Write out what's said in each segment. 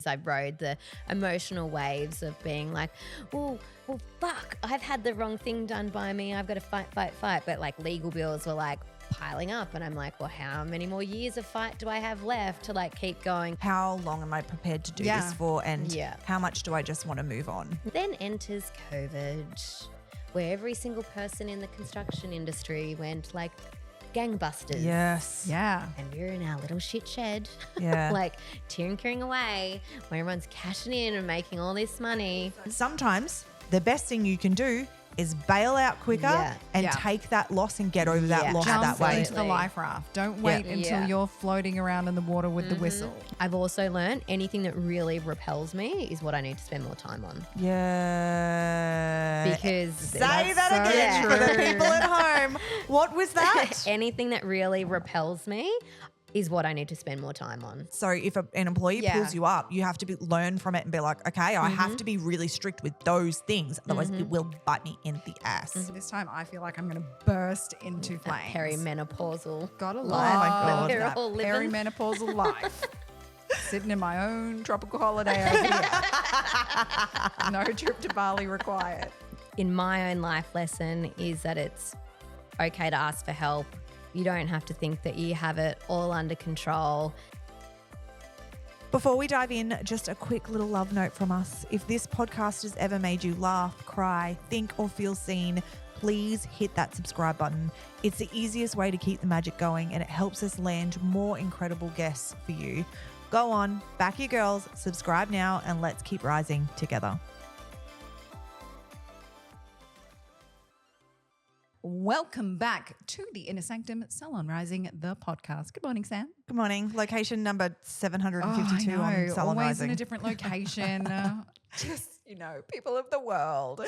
I rode the emotional waves of being like, well, fuck, I've had the wrong thing done by me. I've got to fight. But like legal bills were like piling up. And I'm like, well, how many more years of fight do I have left to like keep going? How long am I prepared to do this for? And how much do I just want to move on? Then enters COVID, where every single person in the construction industry went like gangbusters. Yes. Yeah. And we're in our little shit shed, Yeah. like tinkering away, where everyone's cashing in and making all this money. Sometimes the best thing you can do is bail out quicker and take that loss and get over that loss Jump that way. into the life raft. Don't wait until you're floating around in the water with the whistle. I've also learned anything that really repels me is what I need to spend more time on. Yeah. Because Say that again for the people at home. What was that? Anything that really repels me is what I need to spend more time on. So if an employee pulls you up, you have to learn from it and be like, okay, I have to be really strict with those things. Otherwise it will bite me in the ass. This time I feel like I'm going to burst into flames. Perimenopausal. Gotta life love that we're that all living. perimenopausal life. Sitting in my own tropical holiday over here. No trip to Bali required. In my own life lesson is that it's okay to ask for help. You don't have to think that you have it all under control. Before we dive in, just a quick little love note from us. If this podcast has ever made you laugh, cry, think, or feel seen, please hit that subscribe button. It's the easiest way to keep the magic going and it helps us land more incredible guests for you. Go on, back your girls, subscribe now, and let's keep rising together. Welcome back to the Inner Sanctum, Salon Rising, the podcast. Good morning, Sam. Good morning. Location number 752 on Salon always Rising. in a different location. Just, people of the world.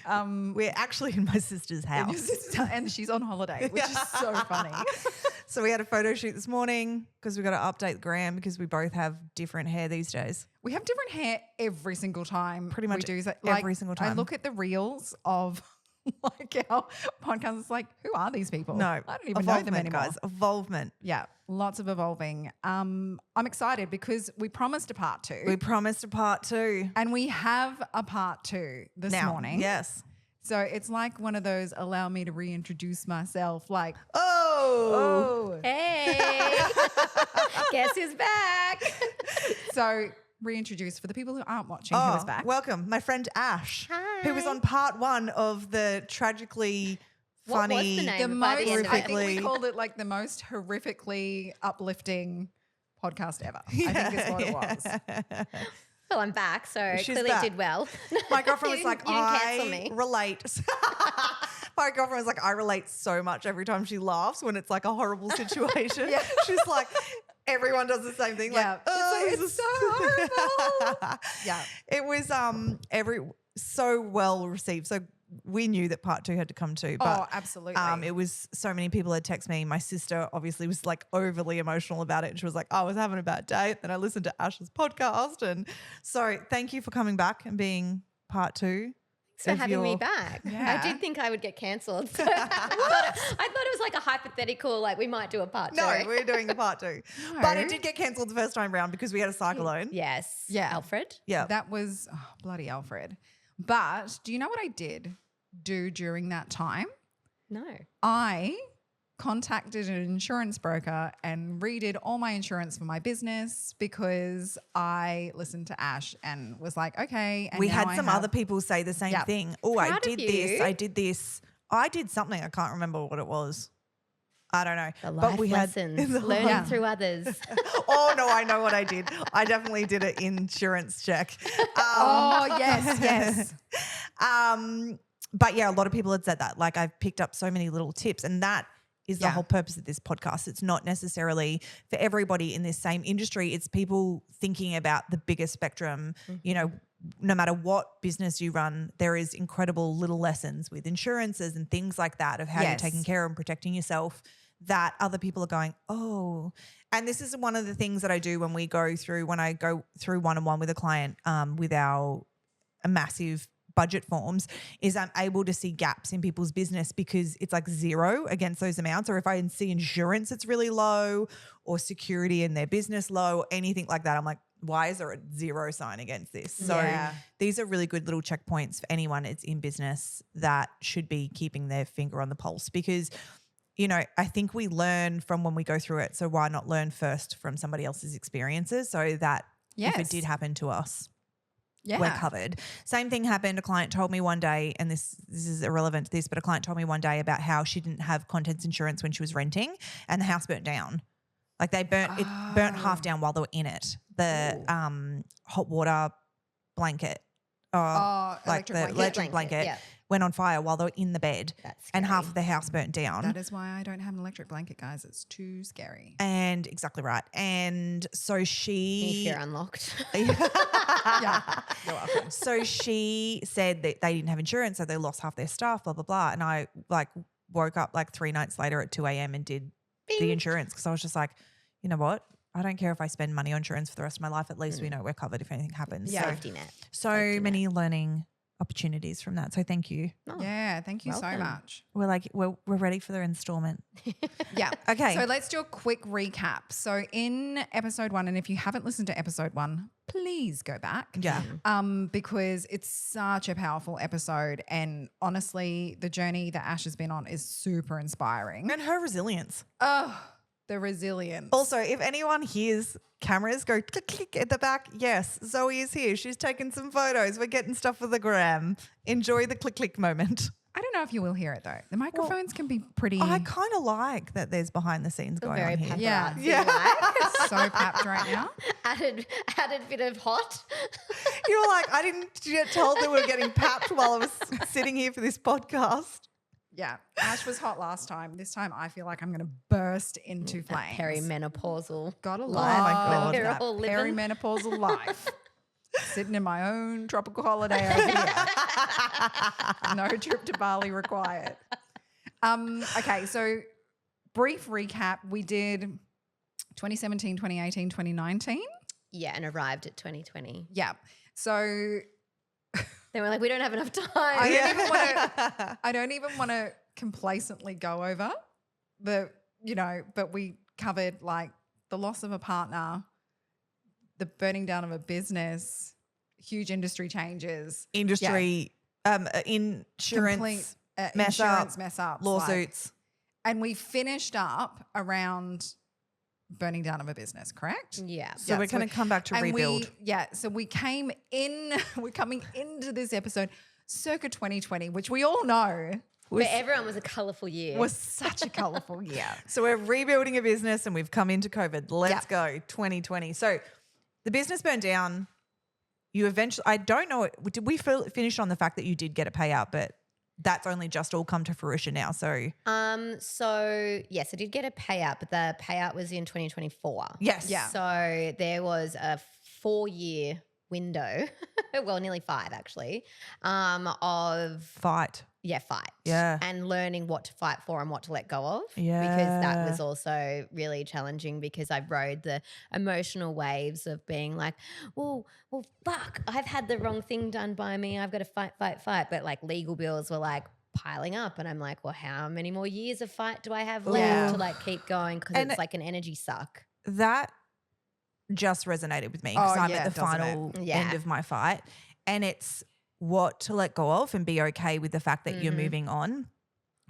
We're actually in my sister's house. And she's on holiday, which is so funny. So we had a photo shoot this morning because we've got to update the gram because we both have different hair these days. We have different hair every single time. Pretty much we do that. every single time. I look at the reels of like our podcast. It's like, who are these people? No, I don't even know them anymore. Guys, evolvement. Yeah, lots of evolving. I'm excited because we promised a part 2. We promised a part 2. And we have a part 2 this morning. Yes. So it's like one of those allow me to reintroduce myself, like, Hey, guess who's back? So reintroduce for the people who aren't watching who is back. Welcome, my friend Ash, Hi. who was on part 1 of the tragically funny. What was the name? The By the most, end of I it. think we called it like the most horrifically uplifting podcast ever. I think is what it was. Well, I'm back, so She's clearly back. did well. My girlfriend was You like, didn't cancel I me. relate. My girlfriend was like, I relate so much every time she laughs when it's like a horrible situation. She's like, everyone does the same thing. Yeah. Like, oh, It's so horrible. Yeah. It was so well received. So we knew that part 2 had to come too. But, absolutely. it was so many people had texted me. My sister obviously was like overly emotional about it. And she was like, I was having a bad day. Then I listened to Ash's podcast. And so thank you for coming back and being part 2. Thanks for having me back. Yeah. I did think I would get cancelled. So I thought it was like a hypothetical, like we might do a part 2. No, we're doing the part 2. But it did get cancelled the first time round because we had a cyclone. Yes. Yeah. Alfred. Yeah. That was bloody Alfred. But do you know what I did do during that time? No. I contacted an insurance broker and redid all my insurance for my business because I listened to Ash and was like, okay. And we now had some other people say the same thing. Oh, I Proud of did this. you. I did this. I did something. I can't remember what it was. I don't know. The life lessons, learning through others. Oh, no, I know what I did. I definitely did an insurance check. Yes. But yeah, a lot of people had said that. Like I've picked up so many little tips and that is the whole purpose of this podcast. It's not necessarily for everybody in this same industry. It's people thinking about the bigger spectrum. You know, no matter what business you run, there is incredible little lessons with insurances and things like that of how you're taking care of and protecting yourself that other people are going, oh. And this is one of the things that I do when I go through one-on-one with a client with our massive budget forms is I'm able to see gaps in people's business because it's like zero against those amounts. Or if I see insurance, it's really low or security in their business low or anything like that. I'm like, why is there a 0 sign against this? So Yeah. these are really good little checkpoints for anyone that's in business that should be keeping their finger on the pulse, because, you know, I think we learn from when we go through it. So why not learn first from somebody else's experiences, so that if it did happen to us, we're covered. Same thing happened. A client told me one day, and this is irrelevant to this, but a client told me one day about how she didn't have contents insurance when she was renting and the house burnt down. Like it burnt half down while they were in it. The hot water blanket, like the electric blanket went on fire while they were in the bed. That's and scary. half of the house burnt down. That is why I don't have an electric blanket, guys. It's too scary. And exactly right. And so she... If you're unlocked. Yeah, you're welcome. So she said that they didn't have insurance, so they lost half their stuff, blah, blah, blah. And I woke up 3 nights later at 2 a.m. and did the insurance, because I was just like, you know what? I don't care if I spend money on insurance for the rest of my life. At least we know we're covered if anything happens. Yeah. Safety net. So many learning opportunities from that. So thank you. Oh, Yeah, thank you so welcome. much. We're ready for the installment. Yeah. Okay. So let's do a quick recap. So in episode 1, and if you haven't listened to episode 1, please go back. Yeah. Because it's such a powerful episode, and honestly, the journey that Ash has been on is super inspiring. And her resilience. Oh, the resilience. Also, if anyone hears cameras go click, click at the back, yes, Zoe is here. She's taking some photos. We're getting stuff for the gram. Enjoy the click, click moment. I don't know if you will hear it though. The microphones can be pretty I kind of like that there's behind the scenes going very on here. Yeah. paparazzi-like. so papped right now. added bit of hot. You were like, I didn't get told that we were getting papped while I was sitting here for this podcast. Yeah. Ash was hot last time. This time I feel like I'm going to burst into flames. Perimenopausal. Gotta life love God. We're that all living. perimenopausal life. Sitting in my own tropical holiday over here. No trip to Bali required. Okay, so brief recap. We did 2017, 2018, 2019. Yeah, and arrived at 2020. Yeah. So Then we're like, we don't have enough time. I don't even want to complacently go over but we covered the loss of a partner, the burning down of a business, huge industry changes, Industry, insurance, complete mess insurance up, mess ups, lawsuits. and we finished up around burning down of a business, correct? Yeah. So we're going to come back to rebuild. So we're coming into this episode circa 2020, which we all know For everyone was a colourful year. was such a colourful year. So we're rebuilding a business and we've come into COVID. Let's go, 2020. So the business burned down. You eventually, I don't know, did we finish on the fact that you did get a payout, but that's only just all come to fruition now. So So yes, I did get a payout, but the payout was in 2024. yes. Yeah. So there was a 4-year window, well, nearly 5 actually, of Fight. fight. Yeah. And learning what to fight for and what to let go of. Yeah. Because that was also really challenging, because I rode the emotional waves of being like, well, fuck, I've had the wrong thing done by me. I've got to fight. But legal bills were piling up, and I'm like, well, how many more years of fight do I have left to keep going? Because it's like an energy suck. That just resonated with me because I'm at the doesn't final it? Yeah. end of my fight, and it's what to let go of and be okay with the fact that you're moving on,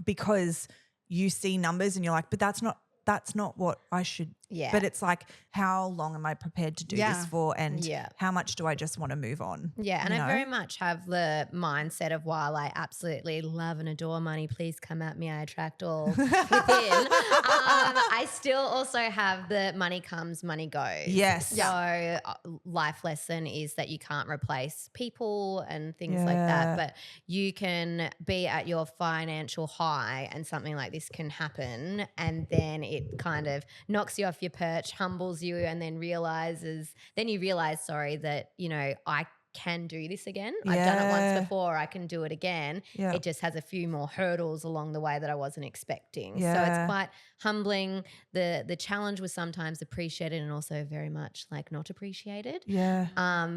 because you see numbers and you're like, but that's not what I should. Yeah. But it's like, how long am I prepared to do this for, and how much do I just want to move on? Yeah, and I very much have the mindset of, while I absolutely love and adore money, please come at me, I attract all within. I still also have the money comes, money goes. Yes. So life lesson is that you can't replace people and things like that, but you can be at your financial high and something like this can happen, and then it kind of knocks you off your perch, humbles you, and then you realize, that, I can do this again. I've done it once before. I can do it again. Yeah. It just has a few more hurdles along the way that I wasn't expecting. So Yeah. it's quite humbling. The challenge was sometimes appreciated and also very much not appreciated. Yeah.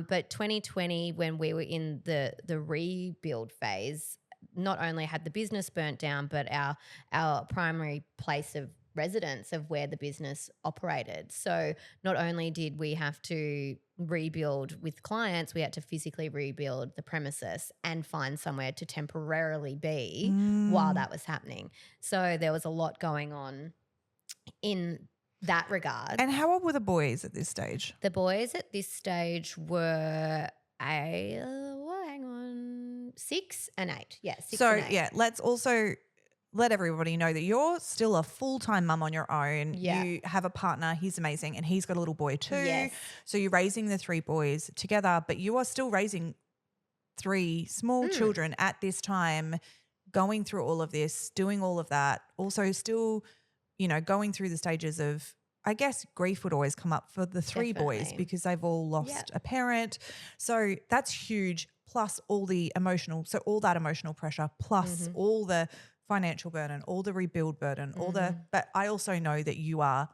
But 2020, when we were in the rebuild phase, not only had the business burnt down, but our primary place of residents of where the business operated. So not only did we have to rebuild with clients, we had to physically rebuild the premises and find somewhere to temporarily be while that was happening. So there was a lot going on in that regard. And how old were the boys at this stage? The boys at this stage were 6 and 8. Yeah, 6 So, and 8. yeah, let's also let everybody know that you're still a full-time mum on your own. Yeah. You have a partner. He's amazing. And he's got a little boy too. Yes. So you're raising the 3 boys together, but you are still raising 3 small children at this time, going through all of this, doing all of that. Also still, going through the stages of, I guess, grief would always come up for the 3 boys Definitely. because they've all lost a parent. So that's huge. Plus all that emotional pressure, plus all the financial burden, all the rebuild burden, but I also know that you are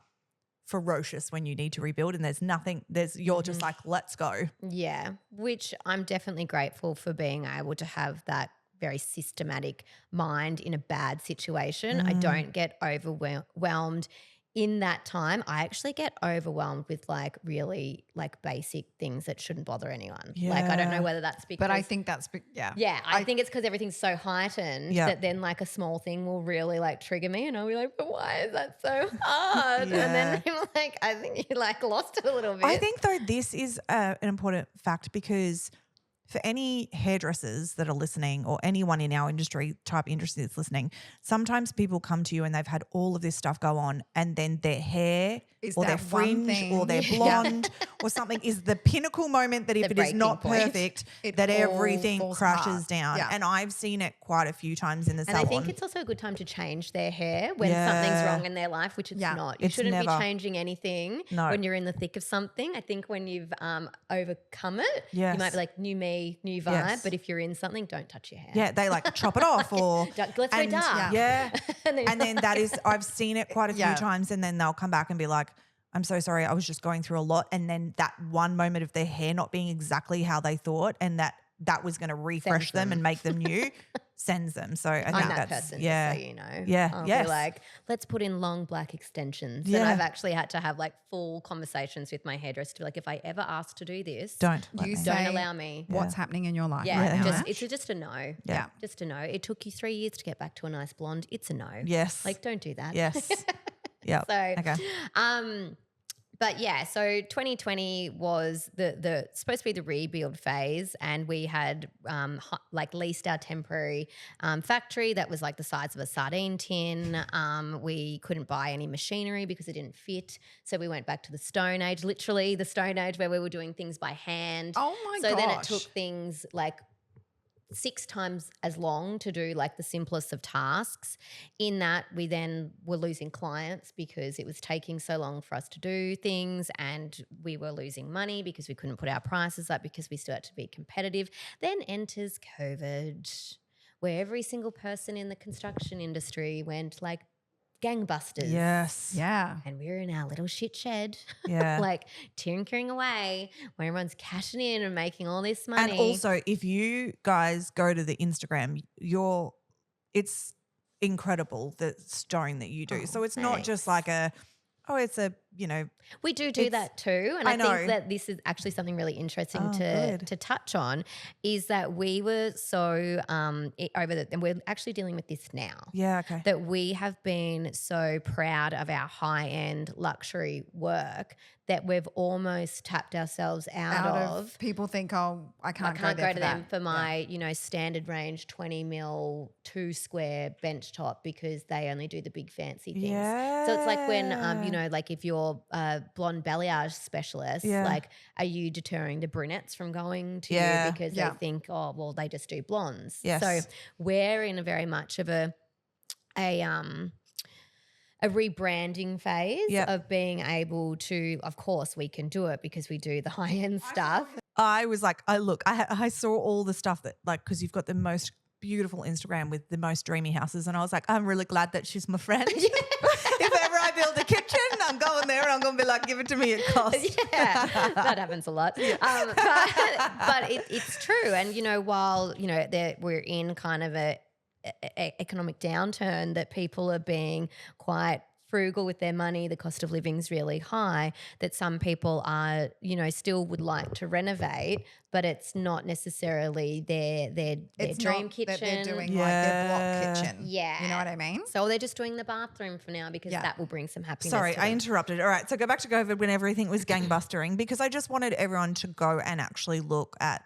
ferocious when you need to rebuild and you're just like, let's go. Yeah, which I'm definitely grateful for being able to have that very systematic mind in a bad situation. I don't get overwhelmed in that time. I actually get overwhelmed with really basic things that shouldn't bother anyone. I don't know whether that's because. But I think that's Yeah, I think it's because everything's so heightened that then a small thing will really trigger me, and I'll be like, but why is that so hard? And then I'm like, I think you lost it a little bit. I think though this is an important fact because for any hairdressers that are listening or anyone in our type industry that's listening, sometimes people come to you and they've had all of this stuff go on and then their hair Is or their that one fringe thing. or their blonde or something is the pinnacle moment that if The it is not breaking point. perfect, It that all everything falls crashes apart. down. Yeah. And I've seen it quite a few times in the And salon. I think it's also a good time to change their hair when something's wrong in their life, which it's not. You It's shouldn't never. be changing anything when you're in the thick of something. I think when you've overcome it, you Yes. might be like, new me, new vibe. Yes. But if you're in something, don't touch your hair. Yeah, they chop it off or Let's go dark. Yeah. And then- And then that is, I've seen it quite a few times and then they'll come back and be like, I'm so sorry, I was just going through a lot. And then that one moment of their hair not being exactly how they thought and that was going to refresh them and make them new, sends them. So I think I'm that that's, person, yeah. just so you know. Yeah, I'll yes. be like, let's put in long black extensions. Yeah. And I've actually had to have full conversations with my hairdresser to be like, if I ever ask to do this, Don't let You me. say don't allow me. what's happening in your life Yeah, right now. Ash? it's just a no. Yeah. Just a no. It took you 3 years to get back to a nice blonde. It's a no. Yes. Don't do that. Yes. Yeah. So, Okay. but yeah, so 2020 was the supposed to be the rebuild phase, and we had leased our temporary factory that was the size of a sardine tin. We couldn't buy any machinery because it didn't fit, so we went back to the Stone Age, literally the Stone Age where we were doing things by hand. Oh my so gosh. then it took things 6 times as long to do the simplest of tasks. In that, we then were losing clients because it was taking so long for us to do things, and we were losing money because we couldn't put our prices up because we still had to be competitive. Then enters COVID, where every single person in the construction industry went gangbusters. Yes. Yeah. And we were in our little shit shed, Yeah. tinkering away, where everyone's cashing in and making all this money. And also, if you guys go to the Instagram, it's incredible the stone that you do. Oh, so it's not just we do it's- that too. And I I know. think that this is actually something really interesting Oh, good. to touch on, is that we were so and we're actually dealing with this now. yeah, okay. That we have been so proud of our high-end luxury work that we've almost tapped ourselves out of people think, oh, I I can't, can't go, there go to for them that. for my, standard range 20 mil 2 square bench top because they only do the big fancy things. So it's when, if you're a blonde balayage specialist, are you deterring the brunettes from going to Yeah. you because Yeah. they think, oh, well, they just do blondes. Yes. So we're in a very much of a rebranding phase of being able to, of course, we can do it because we do the high-end stuff. I was like, I saw all the stuff that because you've got the most beautiful Instagram with the most dreamy houses, and I was like, I'm really glad that she's my friend. If ever I build a kitchen, I'm going there and I'm going to be like, give it to me at cost. Yeah, that happens a lot. But it's true. And, while, we're in kind of a economic downturn, that people are being quite frugal with their money, the cost of living is really high, that some people are, you know, still would like to renovate, but it's not necessarily their It's dream not kitchen. that they're doing like their block kitchen. Yeah. You know what I mean? So they're just doing the bathroom for now because that will bring some happiness. Sorry, to I them. interrupted. All right, so go back to COVID when everything was gangbustering, because I just wanted everyone to go and actually look at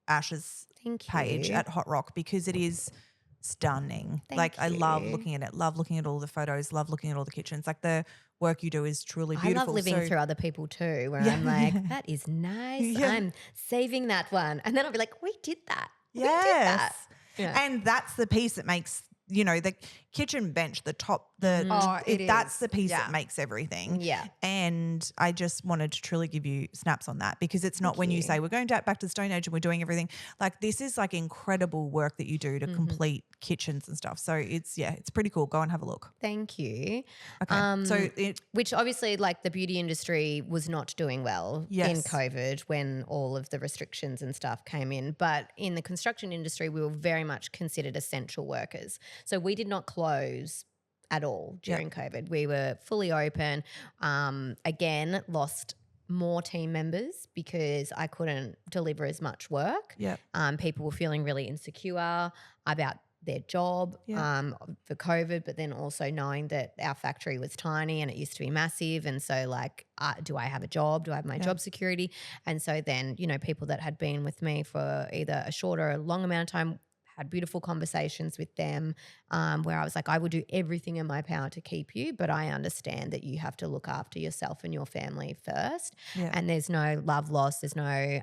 Ash's Thank page you. at Hot Rock, because it is stunning. Thank I love you. looking at it, love looking at all the photos, love looking at all the kitchens. Like the work you do is truly beautiful. I love living So- through other people too, where Yeah, I'm like, yeah. that is nice. Yeah. I'm saving that one. And then I'll be like, we did that. We did Yes. that. Yeah. And that's the piece that makes, you know, the kitchen bench, the top, it that's is. the piece Yeah. that makes everything. Yeah. And I just wanted to truly give you snaps on that, because it's not when you say we're going back to the Stone Age and we're doing everything. Like, this is like incredible work that you do to complete kitchens and stuff. So it's pretty cool. Go and have a look. Thank you. Okay. So Which obviously, like, the beauty industry was not doing well in Yes. COVID when all of the restrictions and stuff came in. But in the construction industry, we were very much considered essential workers. So we did not close at all during COVID. We were fully open. Again, lost more team members because I couldn't deliver as much work. Yep. People were feeling really insecure about their job for COVID, but then also knowing that our factory was tiny and it used to be massive. And so like, do I have a job? Do I have my job security? And so then, you know, people that had been with me for either a short or a long amount of time, had beautiful conversations with them where I was like, I will do everything in my power to keep you, but I understand that you have to look after yourself and your family first. Yeah. And there's no love lost, there's no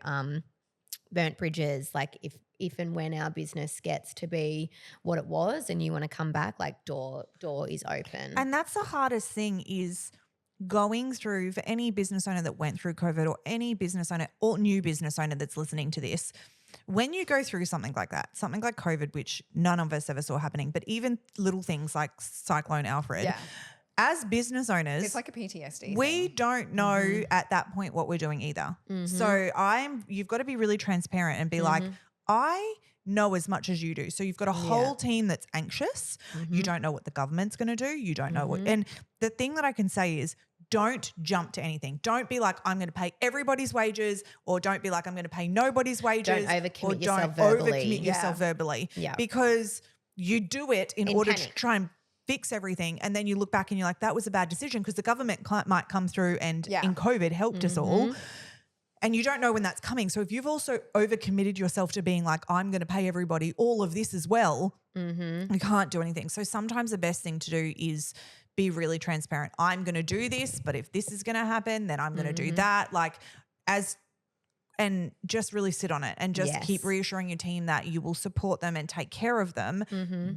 burnt bridges. Like if and when our business gets to be what it was and you want to come back, like door is open. And that's the hardest thing, is going through, for any business owner that went through COVID, or any business owner or new business owner that's listening to this, when you go through something like that, something like COVID, which none of us ever saw happening, but even little things like Cyclone Alfred, as business owners, It's like a PTSD we thing. don't know at that point what we're doing either. So you've got to be really transparent and be like, I know as much as you do. So you've got a whole team that's anxious. You don't know what the government's going to do. You don't know what, and the thing that I can say is, don't jump to anything. Don't be like, I'm going to pay everybody's wages, or don't be like, I'm going to pay nobody's wages. Don't overcommit or yourself don't verbally. overcommit yourself verbally. Yeah. Because you do it in order panic. to try and fix everything, and then you look back and you're like, that was a bad decision, because the government might come through and in COVID helped us all. And you don't know when that's coming. So if you've also overcommitted yourself to being like, I'm going to pay everybody all of this as well, you can't do anything. So sometimes the best thing to do is be really transparent. I'm going to do this, but if this is going to happen, then I'm going to do that. Like, and just really sit on it and just keep reassuring your team that you will support them and take care of them.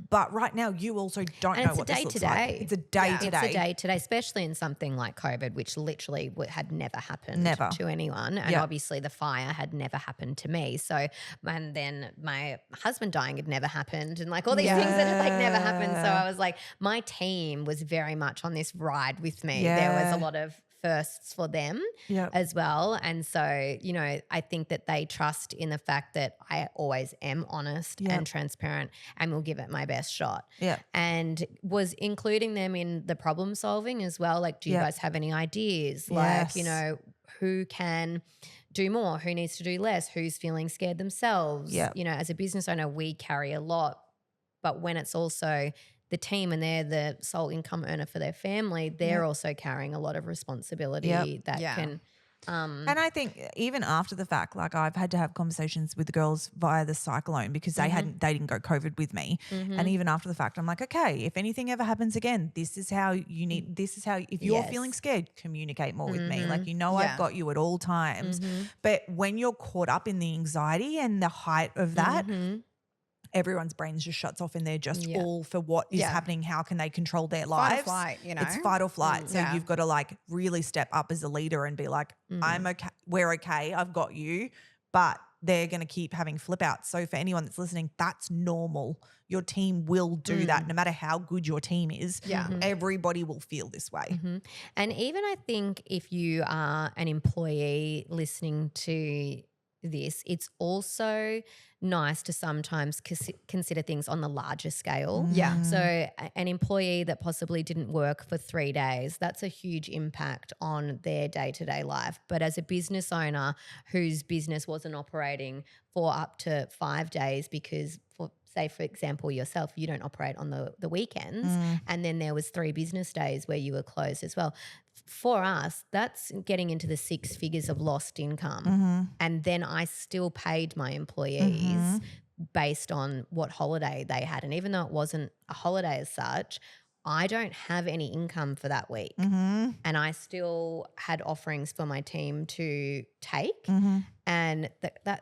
But right now, you also don't know what this looks like. It's a day to day. It's a day to day, especially in something like COVID, which literally had never happened to anyone. And obviously the fire had never happened to me. So, and then my husband dying had never happened, and like all these things that had like never happened. So I was like, my team was very much on this ride with me. There was a lot of firsts for them as well. And so, you know, I think that they trust in the fact that I always am honest and transparent and will give it my best shot. And was including them in the problem solving as well. Like, do you guys have any ideas? Like, you know, who can do more? Who needs to do less? Who's feeling scared themselves? You know, as a business owner, we carry a lot, but when it's also the team and they're the sole income earner for their family, they're also carrying a lot of responsibility that can. And I think even after the fact, like, I've had to have conversations with the girls via the Cyclone, because they didn't go COVID with me. And even after the fact, I'm like, okay, if anything ever happens again, this is how you need, this is how, if you're feeling scared, communicate more with me. Like, you know, I've got you at all times. But when you're caught up in the anxiety and the height of that, everyone's brains just shuts off and they're just all for what is happening. How can they control their lives? Fight or flight, you know? It's fight or flight. So you've got to like really step up as a leader and be like, I'm okay. We're okay. I've got you. But they're going to keep having flip outs. So for anyone that's listening, that's normal. Your team will do that no matter how good your team is. Everybody will feel this way. And even I think if you are an employee listening to this, it's also nice to sometimes consider things on the larger scale. Yeah. So an employee that possibly didn't work for 3 days, that's a huge impact on their day-to-day life. But as a business owner whose business wasn't operating for up to 5 days because for example, yourself, you don't operate on the weekends, and then there was 3 business days where you were closed as well. For us, that's getting into the 6 figures of lost income. And then I still paid my employees based on what holiday they had. And even though it wasn't a holiday as such, I don't have any income for that week. And I still had offerings for my team to take. And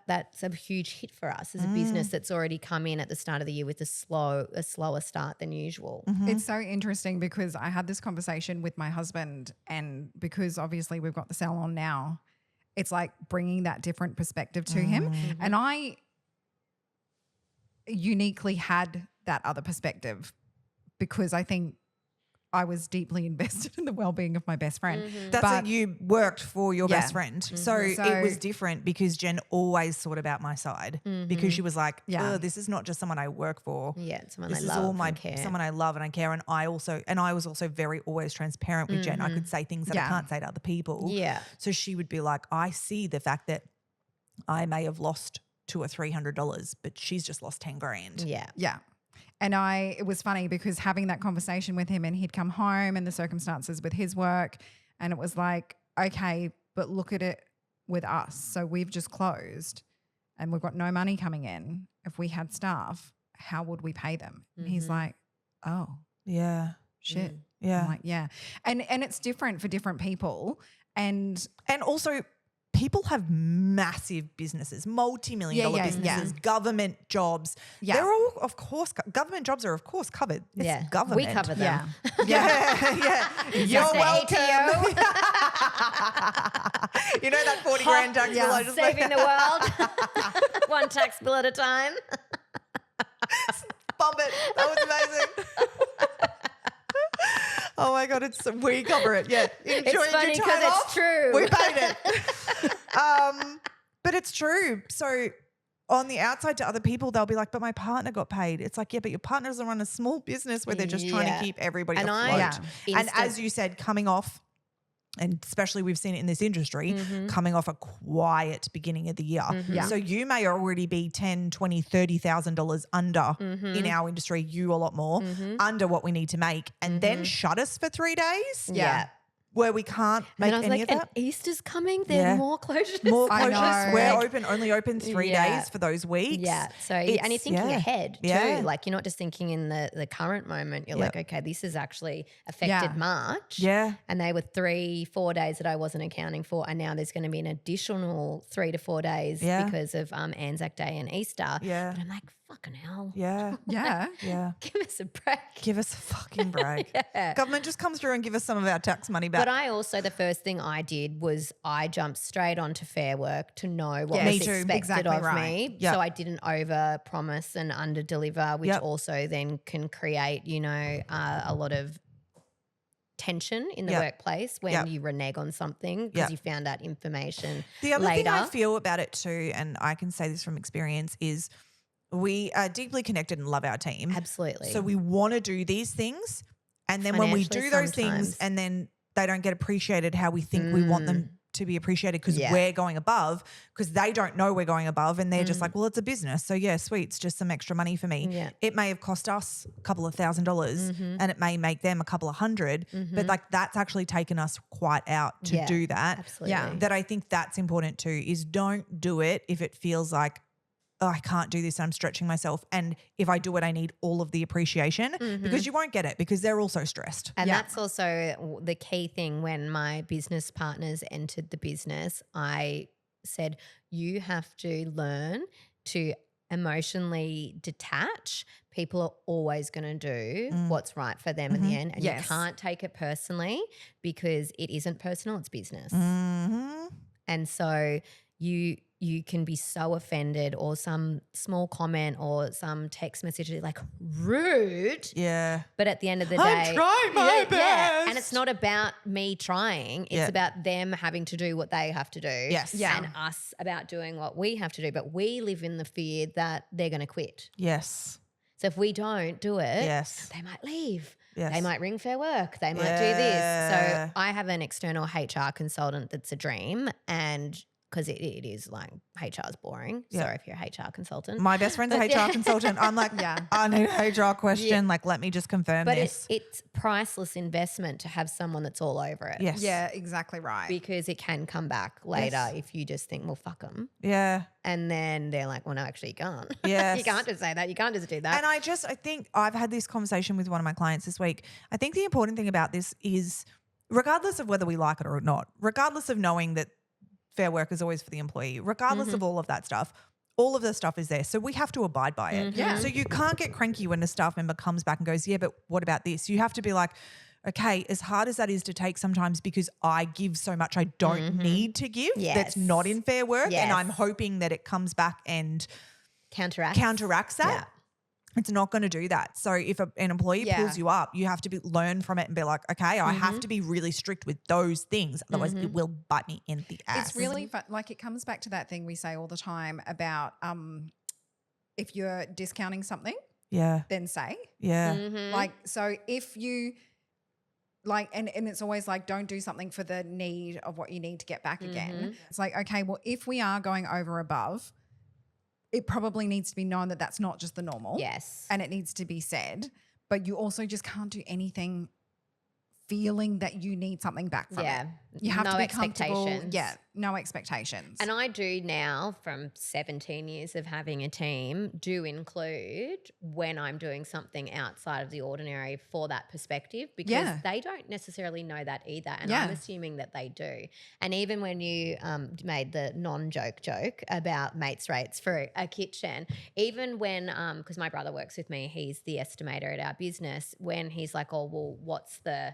that's a huge hit for us as a business that's already come in at the start of the year with a slower start than usual. It's so interesting because I had this conversation with my husband, and because obviously we've got the salon now, it's like bringing that different perspective to him. And I uniquely had that other perspective because I think I was deeply invested in the well-being of my best friend. That's But- it. You worked for your best friend. So So- it was different because Jen always thought about my side because she was like, Yeah. oh, this is not just someone I work for. Yeah, it's someone This I is love all my and care. someone I love and I care. And I was also very always transparent with Jen. I could say things that I Yeah. can't say to other people. Yeah. So she would be like, I see the fact that I may have lost $200 or $300, but she's just lost 10 grand. Yeah. Yeah. And it was funny because having that conversation with him, and he'd come home and the circumstances with his work, and it was like, okay, but look at it with us. So we've just closed and we've got no money coming in. If we had staff, how would we pay them? And he's like, oh, Yeah. shit. Yeah. I'm like, yeah. And it's different for different people. And also people have massive businesses, multi-million dollar businesses, government jobs. Yeah. They're all, of course, government jobs are, of course, covered. It's Yeah. government. We cover them. Yeah. You're Just the welcome. You know that 40 grand tax bill I just Saving the world. One tax bill at a time. bump it. That was amazing. Oh my God, we cover it. Yeah. Enjoyed It's funny your because time it's off? true. We paid it. But it's true. So on the outside to other people, they'll be like, but my partner got paid. It's like, yeah, but your partner doesn't run a small business where they're just trying Yeah. to keep everybody And afloat. I And as you said, coming off, and especially we've seen it in this industry, coming off a quiet beginning of the year. Yeah. So you may already be $10,000, $20,000, $30,000 under in our industry, you a lot more, under what we need to make, and then shut us for 3 days Yeah. where we can't make And I was any like, of and that. Easter's coming. There Yeah. are more closures. More I closures. know. We're Like- only open 3 Yeah. days for those weeks. Yeah. So, and you're thinking ahead too. Yeah. Like you're not just thinking in the current moment. You're Yep. like, okay, this has actually affected Yeah. March. Yeah. And they were 3-4 days that I wasn't accounting for. And now there's going to be an additional 3 to 4 days Yeah. because of Anzac Day and Easter. Yeah. But I'm like, fucking hell. Yeah. yeah. Yeah. Give us a break. Give us a fucking break. Yeah. Government, just come through and give us some of our tax money back. But I also, the first thing I did was I jumped straight onto Fair Work to know what Yeah. was Me too. expected Exactly of right. me. Yep. So I didn't over promise and under deliver, which Yep. also then can create, a lot of tension in the Yep. workplace when Yep. you renege on something because Yep. you found out information The other later. thing I feel about it too, and I can say this from experience, is we are deeply connected and love our team. Absolutely. So we want to do these things. And then when we Financially do those sometimes. things and then they don't get appreciated how we think we want them to be appreciated because Yeah. we're going above, because they don't know we're going above and they're just like, well, it's a business. So yeah, sweet. It's just some extra money for me. Yeah. It may have cost us a couple of $1,000s and it may make them a couple of hundred, but like that's actually taken us quite out to Yeah. do that. Absolutely. Yeah. That I think that's important too, is don't do it if it feels like, oh, I can't do this. I'm stretching myself. And if I do it, I need all of the appreciation because you won't get it because they're also stressed. And Yeah. that's also the key thing. When my business partners entered the business, I said, you have to learn to emotionally detach. People are always going to do what's right for them in the end. And Yes. you can't take it personally because it isn't personal, it's business. Mm-hmm. And so you you can be so offended, or some small comment or some text message like rude. Yeah. But at the end of the I'm day, trying my best. And it's not about me trying. It's about them having to do what they have to do. Yes. Yeah. And us about doing what we have to do. But we live in the fear that they're going to quit. Yes. So if we don't do it, they might leave. Yes. They might ring Fair Work. They might do this. So I have an external HR consultant that's a dream, and because it is like HR is boring. Yeah. Sorry if you're a HR consultant. My best friend's a HR consultant. I'm like, I need an HR question. Like, let me just confirm this. But it's priceless investment to have someone that's all over it. Yes. Yeah, exactly right. Because it can come back later if you just think, well, fuck them. Yeah. And then they're like, well, no, actually you can't. Yes. You can't just say that. You can't just do that. And I think I've had this conversation with one of my clients this week. I think the important thing about this is, regardless of whether we like it or not, regardless of knowing that Fair Work is always for the employee, regardless of all of that stuff, all of the stuff is there. So we have to abide by it. Yeah. So you can't get cranky when a staff member comes back and goes, yeah, but what about this? You have to be like, okay, as hard as that is to take sometimes, because I give so much I don't need to give, that's not in Fair Work. And I'm hoping that it comes back and counteracts that. Yeah. It's not going to do that. So if an employee pulls you up, you have to learn from it and be like, okay, I have to be really strict with those things. Otherwise it will bite me in the ass. It's really fun. Like, it comes back to that thing we say all the time about if you're discounting something, then say. Yeah. Like, so if you like, and it's always like, don't do something for the need of what you need to get back again. It's like, okay, well, if we are going over above, it probably needs to be known that that's not just the normal. Yes. And it needs to be said, but you also just can't do anything feeling that you need something back from it. You have to be comfortable. Yeah, no expectations. And I do now, from 17 years of having a team, do include when I'm doing something outside of the ordinary for that perspective, because they don't necessarily know that either. And I'm assuming that they do. And even when you made the non-joke joke about mates rates for a kitchen, even when, because my brother works with me, he's the estimator at our business, when he's like, oh, well, what's the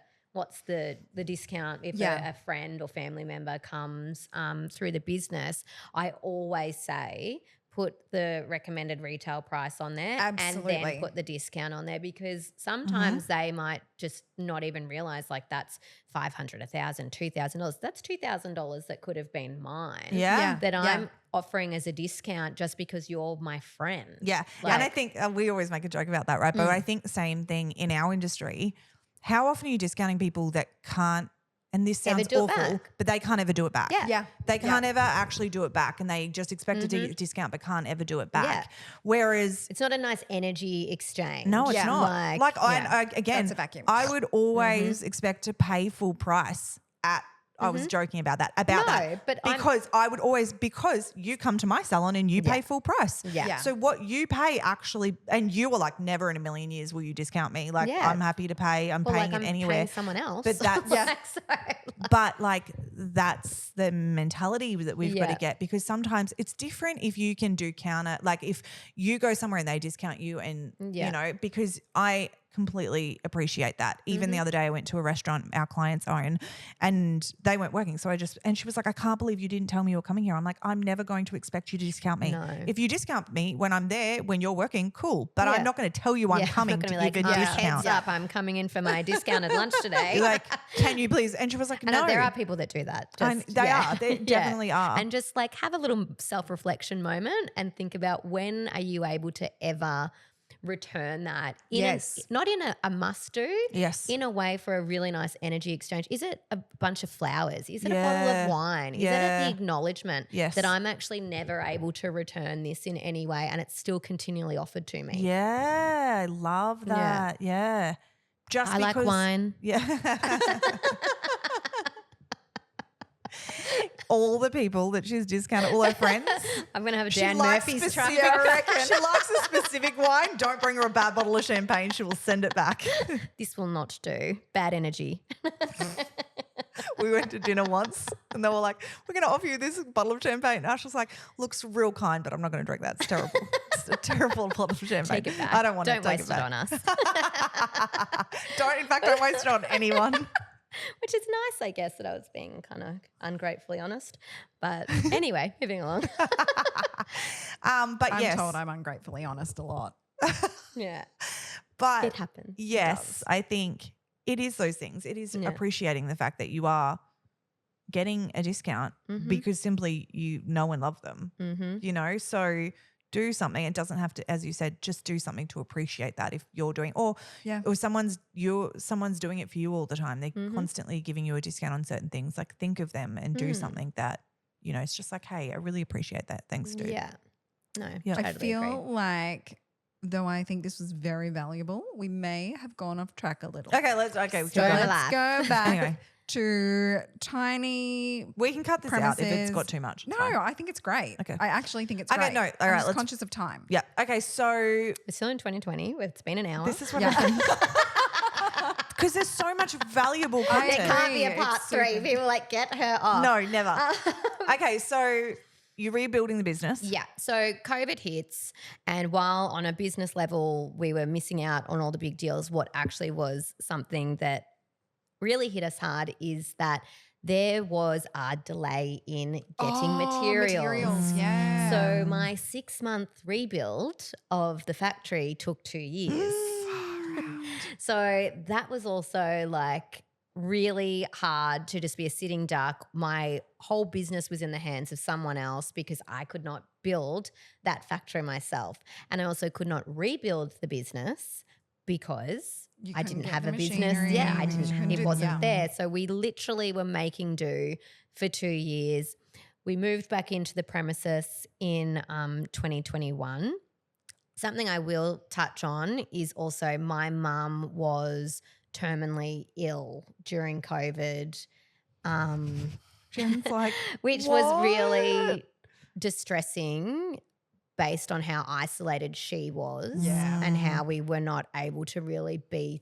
discount if a friend or family member comes through the business, I always say put the recommended retail price on there and then put the discount on there, because sometimes they might just not even realize like that's $500, $1,000, $2,000. That's $2,000 that could have been mine that I'm offering as a discount just because you're my friend. Yeah. And I think we always make a joke about that, right? But I think the same thing in our industry. How often are you discounting people that can't, and this sounds awful, but they can't ever do it back. Yeah. They can't ever actually do it back, and they just expect a discount but can't ever do it back. Yeah. Whereas it's not a nice energy exchange. No, it's not. I again, that's a vacuum. I would always expect to pay full price at I was joking about that. But because I would always, because you come to my salon and you pay full price. Yeah. So what you pay actually, and you were like, never in a million years will you discount me. Like I'm happy to pay. I'm paying it anywhere. Paying someone else. But that's but like that's the mentality that we've got to get, because sometimes it's different if you can do counter. Like if you go somewhere and they discount you, and you know, because I completely appreciate that. Even the other day I went to a restaurant our clients own and they weren't working. So and she was like, I can't believe you didn't tell me you were coming here. I'm like, I'm never going to expect you to discount me. No. If you discount me when I'm there, when you're working, cool. But I'm not going to tell you I'm coming to give a discount. Heads up, I'm coming in for my discounted lunch today. You're like, can you please? And she was like, no. And there are people that do that. They definitely are. And just like have a little self-reflection moment and think about, when are you able to ever return that not in a must do, in a way for a really nice energy exchange. Is it a bunch of flowers? Is it a bottle of wine? Is it the acknowledgement that I'm actually never able to return this in any way and it's still continually offered to me? I love that. Just I like wine. All the people that she's discounted, all her friends. I'm going to have a Dan Murphy's try. She likes a specific wine. Don't bring her a bad bottle of champagne. She will send it back. This will not do. Bad energy. We went to dinner once and they were like, we're going to offer you this bottle of champagne. Ash was like, looks real kind, but I'm not going to drink that. It's terrible. It's a terrible bottle of champagne. Take it back. I don't want to take it back. Don't waste it on us. In fact, don't waste it on anyone. Which is nice, I guess, that I was being kind of ungratefully honest. But anyway, moving along. But I'm yes. told I'm ungratefully honest a lot. Yeah. But It happens. yes, I think it is those things. It is appreciating the fact that you are getting a discount because simply you know and love them, you know, so do something. It doesn't have to, as you said, just do something to appreciate that if you're doing, or someone's doing it for you all the time. They're constantly giving you a discount on certain things. Like think of them and do something that, you know, it's just like, hey, I really appreciate that. Thanks, dude. Yeah. No, Yeah. I feel like, though I think this was very valuable, we may have gone off track a little. Okay, let's Go Let's go back Anyway. to tiny. We can cut this out if it's got too much. It's No, fine. I think it's great. Okay. I actually think it's Okay, great. no, all I'm right, just let's- conscious of time. Yeah. Okay, so We're still in 2020. It's been an hour. this is what Yeah. because there's so much valuable There content. can't be a agree. part It's 3. super- People like get her off. No, never. Okay, so you're rebuilding the business. Yeah. So COVID hits, and while on a business level we were missing out on all the big deals, what actually was something that really hit us hard is that there was a delay in getting materials. Yeah. So my 6-month rebuild of the factory took 2 years. So that was also like really hard to just be a sitting duck. My whole business was in the hands of someone else because I could not build that factory myself. And I also could not rebuild the business because You I couldn't didn't get have the a business. machinery, Yeah, I you didn't. couldn't It do- wasn't yeah. there. So we literally were making do for 2 years. We moved back into the premises in 2021. Something I will touch on is also my mum was terminally ill during COVID, Jen's like, which "What?" was really distressing based on how isolated she was Yeah. and how we were not able to really be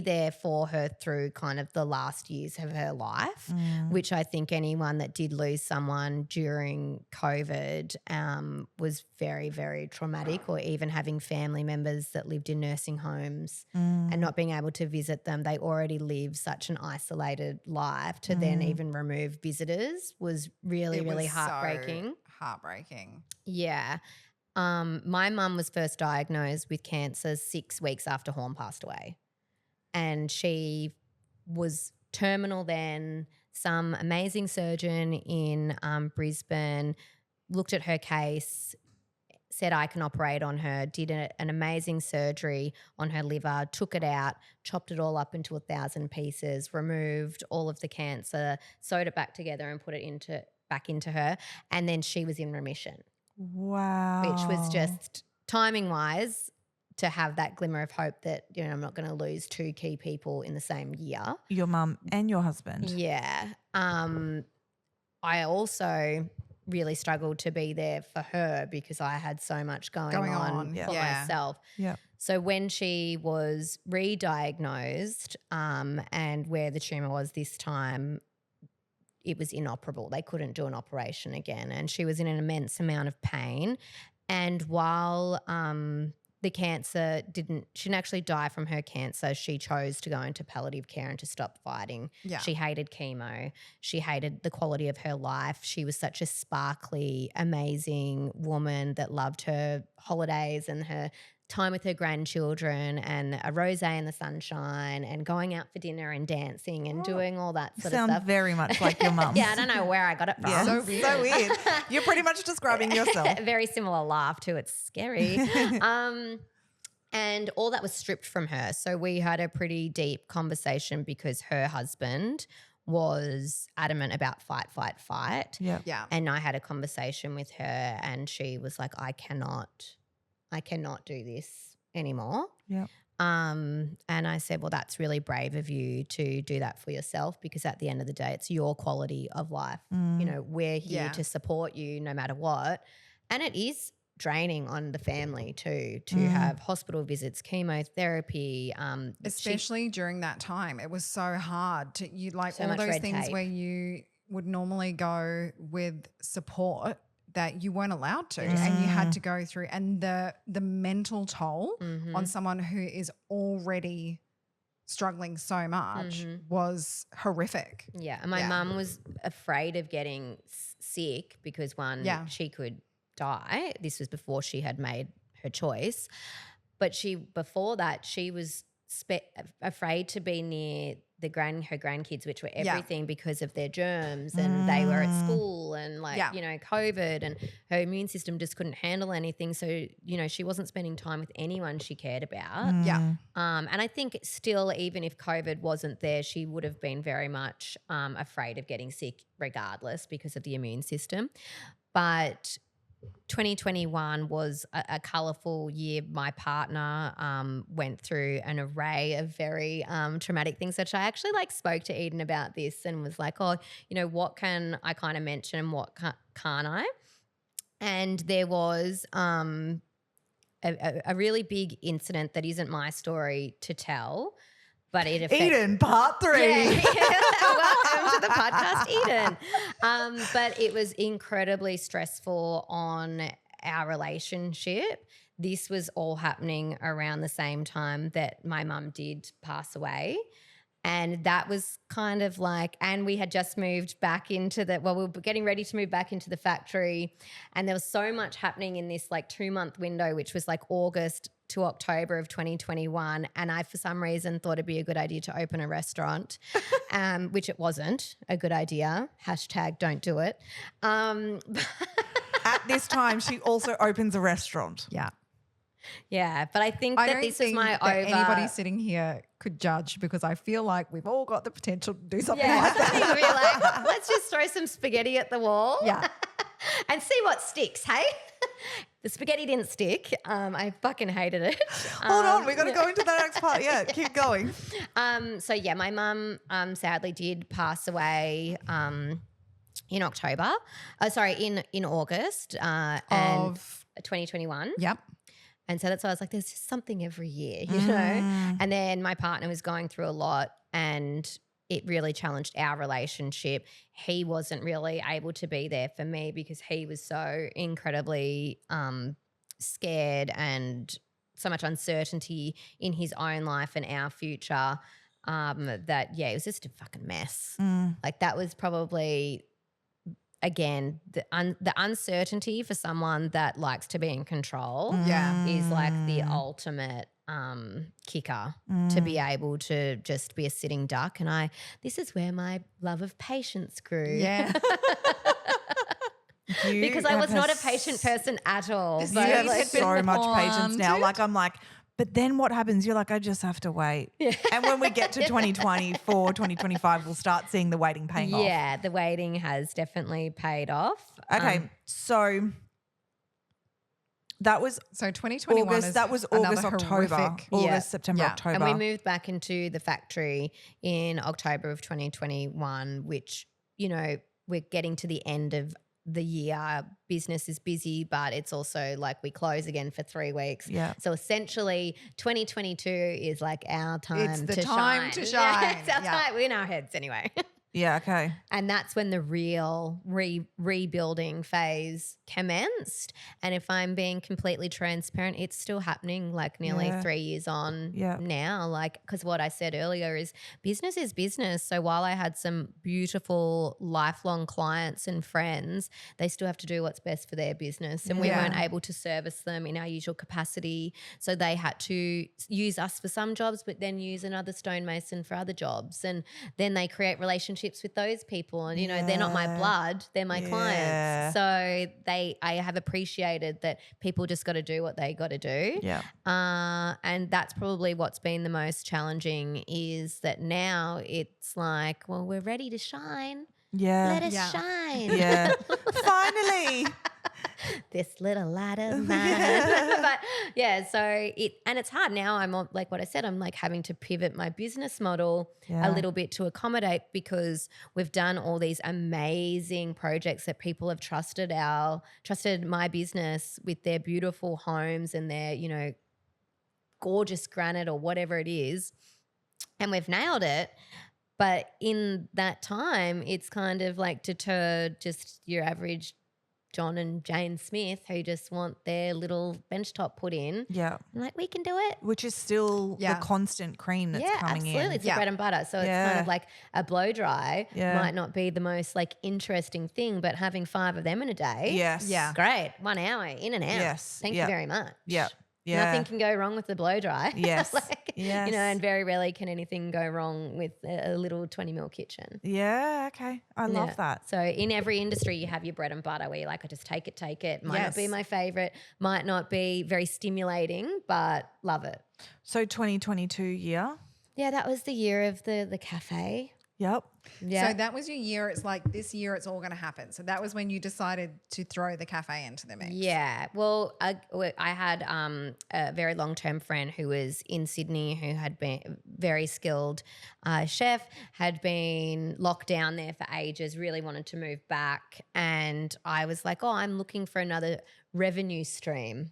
there for her through kind of the last years of her life, which I think anyone that did lose someone during COVID was very, very traumatic, or even having family members that lived in nursing homes and not being able to visit them. They already live such an isolated life. To then even remove visitors was really, It was really so heartbreaking. Heartbreaking. Yeah. My mum was first diagnosed with cancer 6 weeks after Horn passed away. And she was terminal then. Some amazing surgeon in Brisbane looked at her case, said I can operate on her, did an amazing surgery on her liver, took it out, chopped it all up into 1,000 pieces, removed all of the cancer, sewed it back together and put it back into her. And then she was in remission. Wow. Which was just timing-wise to have that glimmer of hope that, you know, I'm not going to lose 2 key people in the same year. Your mum and your husband. Yeah. I also really struggled to be there for her because I had so much going on Yeah. for myself. Yeah. So when she was re-diagnosed and where the tumour was this time, it was inoperable. They couldn't do an operation again, and she was in an immense amount of pain. And while the cancer she didn't actually die from her cancer, she chose to go into palliative care and to stop fighting. Yeah. She hated chemo. She hated the quality of her life. She was such a sparkly, amazing woman that loved her holidays and her time with her grandchildren and a rosé in the sunshine and going out for dinner and dancing and doing all that sort of Sounds stuff. very much like your mum. Yeah, I don't know where I got it from. Yeah, So so weird. You're pretty much describing yourself. Very similar laugh too. It's scary. And all that was stripped from her. So we had a pretty deep conversation because her husband was adamant about fight. Yeah. Yeah. And I had a conversation with her and she was like, I cannot do this anymore. Yeah. And I said, well, that's really brave of you to do that for yourself because at the end of the day, it's your quality of life. You know, we're here Yeah. to support you no matter what. And it is draining on the family too, to have hospital visits, chemotherapy. Especially during that time. It was so hard to you like So all much those red things tape. where you would normally go with support that you weren't allowed to and you had to go through, and the mental toll Mm-hmm. on someone who is already struggling so much was horrific. Yeah. And my mum was afraid of getting sick because she could die. This was before she had made her choice. But before that, she was afraid to be near her grandkids, which were everything because of their germs, and they were at school and COVID, and her immune system just couldn't handle anything. So, she wasn't spending time with anyone she cared about. Yeah. And I think still, even if COVID wasn't there, she would have been very much afraid of getting sick regardless because of the immune system. But 2021 was a colourful year. My partner went through an array of very traumatic things, which I actually spoke to Eden about this and was like, oh, what can I kind of mention and what can't I? And there was a really big incident that isn't my story to tell, but it affects Eden, part 3. Yeah. Welcome to the podcast, Eden. But it was incredibly stressful on our relationship. This was all happening around the same time that my mum did pass away. And that was kind of and we had just moved back into we were getting ready to move back into the factory. And there was so much happening in this 2-month window, which was August to October of 2021. And I, for some reason, thought it'd be a good idea to open a restaurant, which it wasn't a good idea. # don't do it. At this time, she also opens a restaurant. Yeah. Yeah, but I think that this is my over. Anybody sitting here could judge, because I feel like we've all got the potential to do something like I that. think we're let's just throw some spaghetti at the wall. Yeah. And see what sticks, hey? The spaghetti didn't stick. I fucking hated it. Hold on, we got to go into the next part. Yeah, keep going. My mum sadly did pass away in October. In August Of 2021. Yep. And so that's why I was like, there's just something every year, you know? And then my partner was going through a lot, and it really challenged our relationship. He wasn't really able to be there for me because he was so incredibly scared and so much uncertainty in his own life and our future that, it was just a fucking mess. That was probably, again, the uncertainty for someone that likes to be in control is the ultimate kicker to be able to just be a sitting duck. And this is where my love of patience grew. Yeah. Because I was not a patient person at all. You have so much patience now. But then what happens? You're like, I just have to wait. Yeah. And when we get to 2024, 2025, we'll start seeing the waiting paying off. Yeah, the waiting has definitely paid off. Okay, so that was 2021 August. That was August, October, August, September, October. And we moved back into the factory in October of 2021, which, we're getting to the end of the year. Business is busy, but it's also we close again for 3 weeks. Yeah. So essentially 2022 is our time It's the to time shine. to shine. It's our time. We're in our heads anyway. Yeah, okay. And that's when the real rebuilding phase commenced. And if I'm being completely transparent, it's still happening nearly 3 years on now. Because what I said earlier is business. So while I had some beautiful lifelong clients and friends, they still have to do what's best for their business. And we weren't able to service them in our usual capacity. So they had to use us for some jobs, but then use another stonemason for other jobs. And then they create relationships with those people, and they're not my blood, they're my clients. So I have appreciated that people just got to do what they got to do. And that's probably what's been the most challenging, is that now it's well, we're ready to shine. Let us shine. Finally. This little light of mine. But it's hard now. I'm like what I said, I'm having to pivot my business model a little bit to accommodate, because we've done all these amazing projects that people have trusted my business with their beautiful homes and their, gorgeous granite or whatever it is. And we've nailed it. But in that time, it's kind of deterred just your average John and Jane Smith who just want their little bench top put in. Yeah. I'm like, we can do it. Which is still Yeah. the constant cream that's coming absolutely. in. It's the bread and butter. So it's kind of like a blow dry might not be the most like interesting thing, but having 5 of them in a day. Yes. Yeah. Great. 1 hour in and out. Yes. Thank you very much. Yeah. Yeah. Nothing can go wrong with the blow dry. Yes. You know, and very rarely can anything go wrong with a little 20 mil kitchen. Yeah. Okay. I love that. So in every industry, you have your bread and butter where you're like, I just take it. Might not be my favorite, might not be very stimulating, but love it. So 2022 year. Yeah, that was the year of the cafe. Yep. Yeah. So that was your year. It's like this year it's all going to happen. So that was when you decided to throw the cafe into the mix. Yeah. Well, I had a very long-term friend who was in Sydney who had been very skilled chef, had been locked down there for ages, really wanted to move back. And I was like, I'm looking for another revenue stream.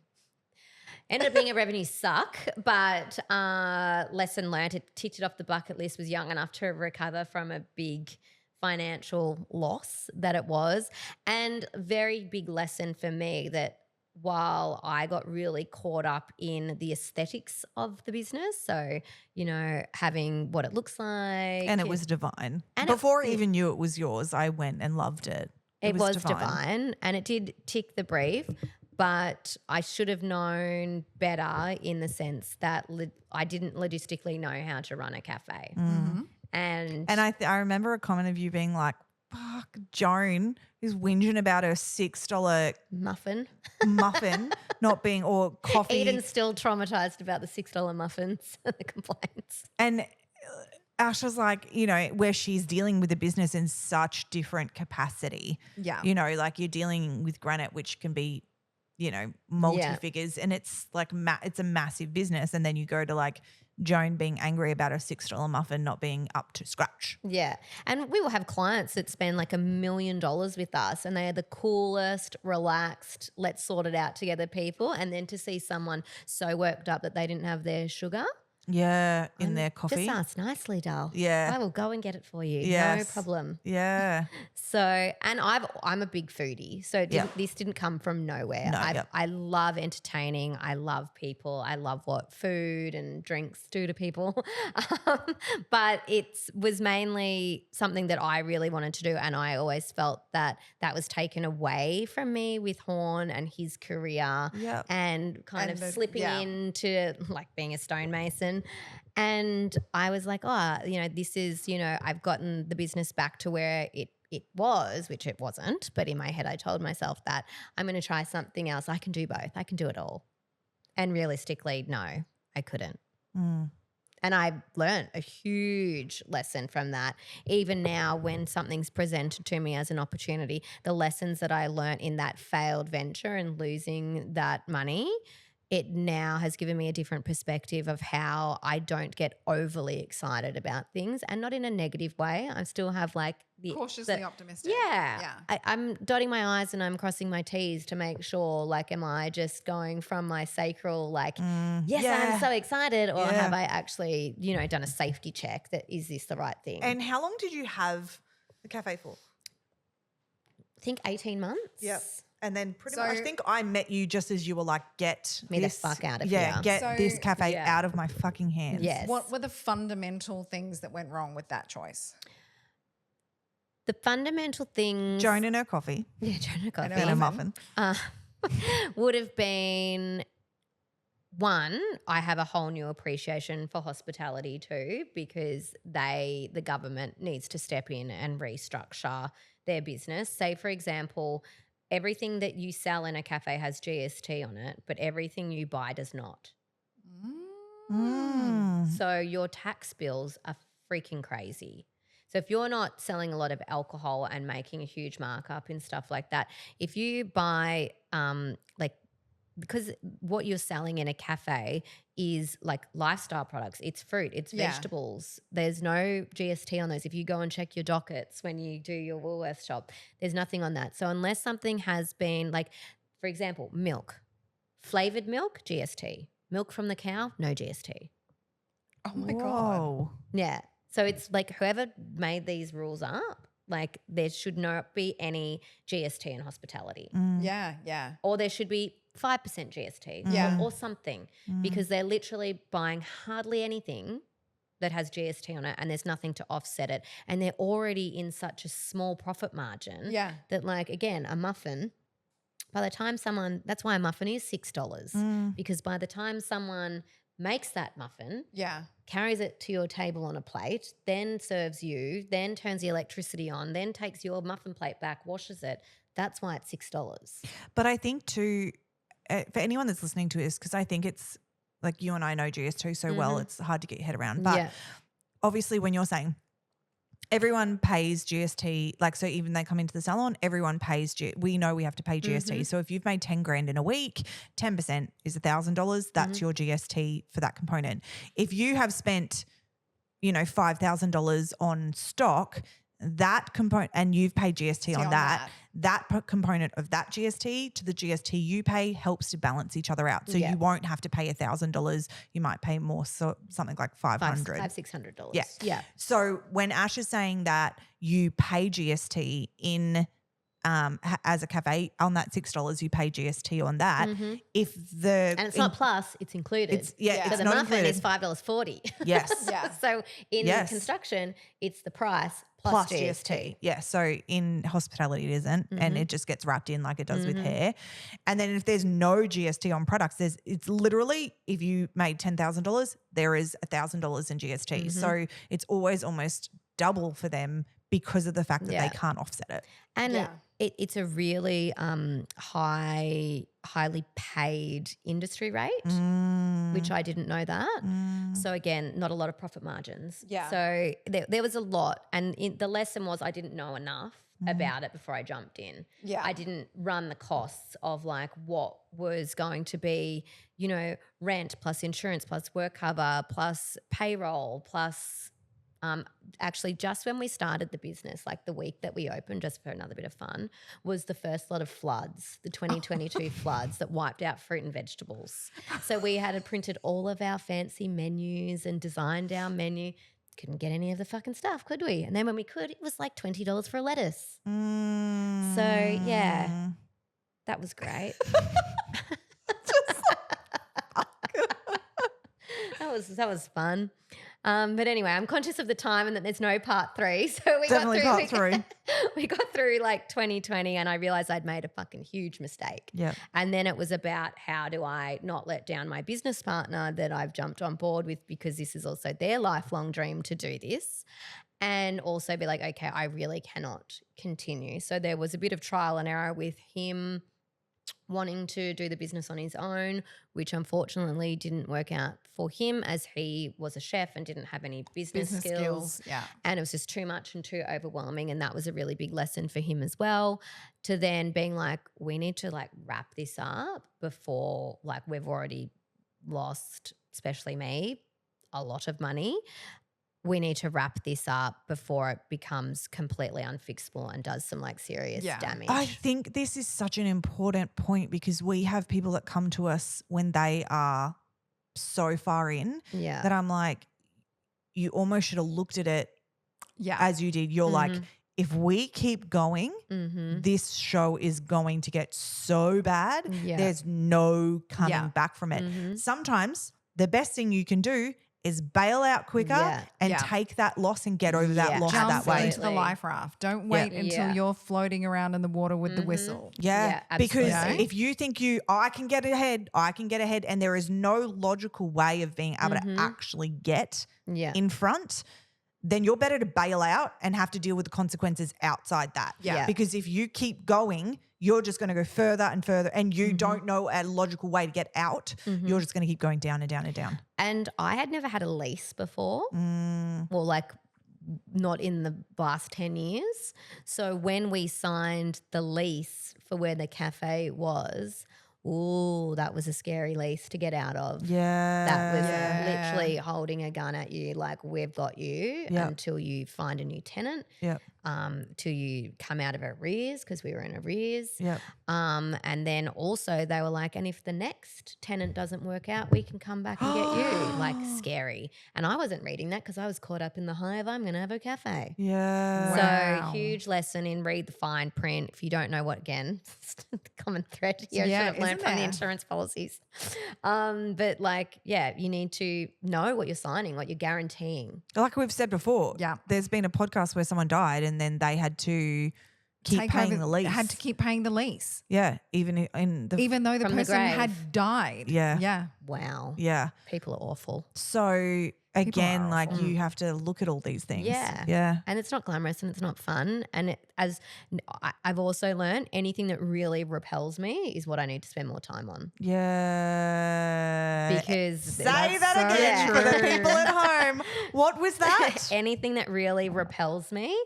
Ended up being a revenue suck, but lesson learned. It ticked it off the bucket list, was young enough to recover from a big financial loss that it was. And very big lesson for me that while I got really caught up in the aesthetics of the business, so, you know, having what it looks like. And it was divine. And Before I even knew it was yours, I went and loved it. It was divine and it did tick the brief. But I should have known better in the sense that I didn't logistically know how to run a cafe. Mm-hmm. And I remember a comment of you being like, fuck, Joan is whinging about her $6 muffin not being, or coffee. Eden's still traumatized about the $6 muffins and the complaints. And Ash was like, you know, where she's dealing with the business in such different capacity. Yeah. You know, like you're dealing with Granite, which can be, you know, multi-figures, and it's like it's a massive business, and then you go to like Joan being angry about a $6 muffin not being up to scratch. Yeah. And we will have clients that spend like $1 million with us and they are the coolest, relaxed, let's sort it out together people, and then to see someone so worked up that they didn't have their sugar. Yeah, in their coffee. Just ask nicely, doll. Yeah. I will go and get it for you. Yes. No problem. Yeah. So, and I'm a big foodie, so this didn't come from nowhere. No, I love entertaining. I love people. I love what food and drinks do to people. But it was mainly something that I really wanted to do, and I always felt that was taken away from me with Horn and his career, and kind of slipping into like being a stonemason. And I was like, you know, this is, you know, I've gotten the business back to where it was, which it wasn't. But in my head, I told myself that I'm going to try something else. I can do both. I can do it all. And realistically, no, I couldn't. And I learned a huge lesson from that. Even now, when something's presented to me as an opportunity, the lessons that I learned in that failed venture and losing that money, it now has given me a different perspective of how I don't get overly excited about things, and not in a negative way. I still have like cautiously optimistic. Yeah. I'm dotting my I's and I'm crossing my T's to make sure, like, am I just going from my sacral like, yes, I'm so excited, or have I actually, you know, done a safety check that is this the right thing? And how long did you have the cafe for? I think 18 months. Yep. And then pretty much, I think I met you just as you were like, get me this, the fuck out of here. Get this cafe out of my fucking hands. Yes. What were the fundamental things that went wrong with that choice? The fundamental things. Joan and her coffee. Yeah, Joan and her coffee. And a muffin. Would have been, one, I have a whole new appreciation for hospitality too, because the government needs to step in and restructure their business. Say, for example, everything that you sell in a cafe has GST on it, but everything you buy does not. So your tax bills are freaking crazy. So if you're not selling a lot of alcohol and making a huge markup and stuff like that, if you buy because what you're selling in a cafe is like lifestyle products. It's fruit, it's vegetables. There's no GST on those. If you go and check your dockets when you do your Woolworths shop, there's nothing on that. So unless something has been like, for example, milk, flavored milk, GST. Milk from the cow, no GST. Oh my God. Yeah. So it's like whoever made these rules up like there should not be any GST in hospitality. Yeah. Or there should be 5% GST or something because they're literally buying hardly anything that has GST on it and there's nothing to offset it. And they're already in such a small profit margin that, like, again, a muffin, by the time someone – that's why a muffin is $6 because by the time someone makes that muffin, carries it to your table on a plate, then serves you, then turns the electricity on, then takes your muffin plate back, washes it, that's why it's $6. But I think too, for anyone that's listening to this, because I think it's like you and I know GS2 so well, it's hard to get your head around. But obviously when you're saying everyone pays GST, like so even they come into the salon, everyone pays we know we have to pay GST. So if you've made 10 grand in a week, 10% is $1,000. That's your GST for that component. If you have spent, $5,000 on stock, that component, and you've paid GST on that component of that GST to the GST you pay helps to balance each other out. So you won't have to pay $1,000. You might pay more, so something like $500. Yeah. So when Ash is saying that you pay GST in as a cafe on that $6, you pay GST on that. and it's not plus, it's included. So the not muffin included. is $5.40. Yes. So in construction, it's the price plus GST. Yeah. So in hospitality, it isn't, and it just gets wrapped in like it does with hair. And then if there's no GST on products, it's literally if you made $10,000, there is $1,000 in GST. So it's always almost double for them because of the fact that they can't offset it. And it's a really highly paid industry rate, which I didn't know that. So again, not a lot of profit margins. Yeah. So there was a lot, and the lesson was I didn't know enough about it before I jumped in. Yeah. I didn't run the costs of like what was going to be, rent plus insurance plus work cover plus payroll plus actually just when we started the business, like the week that we opened, just for another bit of fun, was the first lot of floods, the 2022 floods that wiped out fruit and vegetables. So we had printed all of our fancy menus and designed our menu. Couldn't get any of the fucking stuff, could we? And then when we could, it was like $20 for a lettuce. So yeah, that was great. That was fun. But anyway, I'm conscious of the time and that there's no part 3. So we got through like 2020 and I realized I'd made a fucking huge mistake. Yeah. And then it was about how do I not let down my business partner that I've jumped on board with because this is also their lifelong dream to do this. And also be like, okay, I really cannot continue. So there was a bit of trial and error with him wanting to do the business on his own, which unfortunately didn't work out for him as he was a chef and didn't have any business skills. Yeah. And it was just too much and too overwhelming. And that was a really big lesson for him as well, to then being like, we need to like wrap this up before like we've already lost, especially me, a lot of money. We need to wrap this up before it becomes completely unfixable and does some like serious damage. I think this is such an important point because we have people that come to us when they are so far in that I'm like, you almost should have looked at it as you did. You're like, if we keep going, this show is going to get so bad. Yeah. There's no coming back from it. Sometimes the best thing you can do is bail out quicker and take that loss and get over that loss that way. Jump into the life raft. Don't wait until you're floating around in the water with the whistle. Yeah, because if you think I can get ahead, and there is no logical way of being able to actually get in front, then you're better to bail out and have to deal with the consequences outside that. Yeah. Because if you keep going, you're just going to go further and further and you don't know a logical way to get out. You're just going to keep going down and down and down. And I had never had a lease before. Well, like not in the last 10 years. So when we signed the lease for where the cafe was, that was a scary lease to get out of. Yeah. That was literally holding a gun at you like, we've got you until you find a new tenant. Yeah. till you come out of arrears, because we were in arrears. Yep. And then also they were like, and if the next tenant doesn't work out, we can come back and get you. Like, scary. And I wasn't reading that because I was caught up in the high of I'm going to have a cafe. Yeah. Wow. So huge lesson in read the fine print. If you don't know what, again, common thread here, Yeah, I should have learned isn't from the there? insurance policies. But like, yeah, you need to know what you're signing, what you're guaranteeing. Like we've said before, Yeah. there's been a podcast where someone died and then they had to keep Take paying over- the lease. Had to keep paying the lease, Yeah, even in the even though the From the person grave. had died. Yeah. Yeah. Wow. yeah. People are awful. So again, are like awful. you have to look at all these things. Yeah. Yeah. And it's not glamorous and it's not fun. And I've also learned, anything that really repels me is what I need to spend more time on. Yeah. Because Say That's that so again for the true. people at home. What was that? anything that really repels me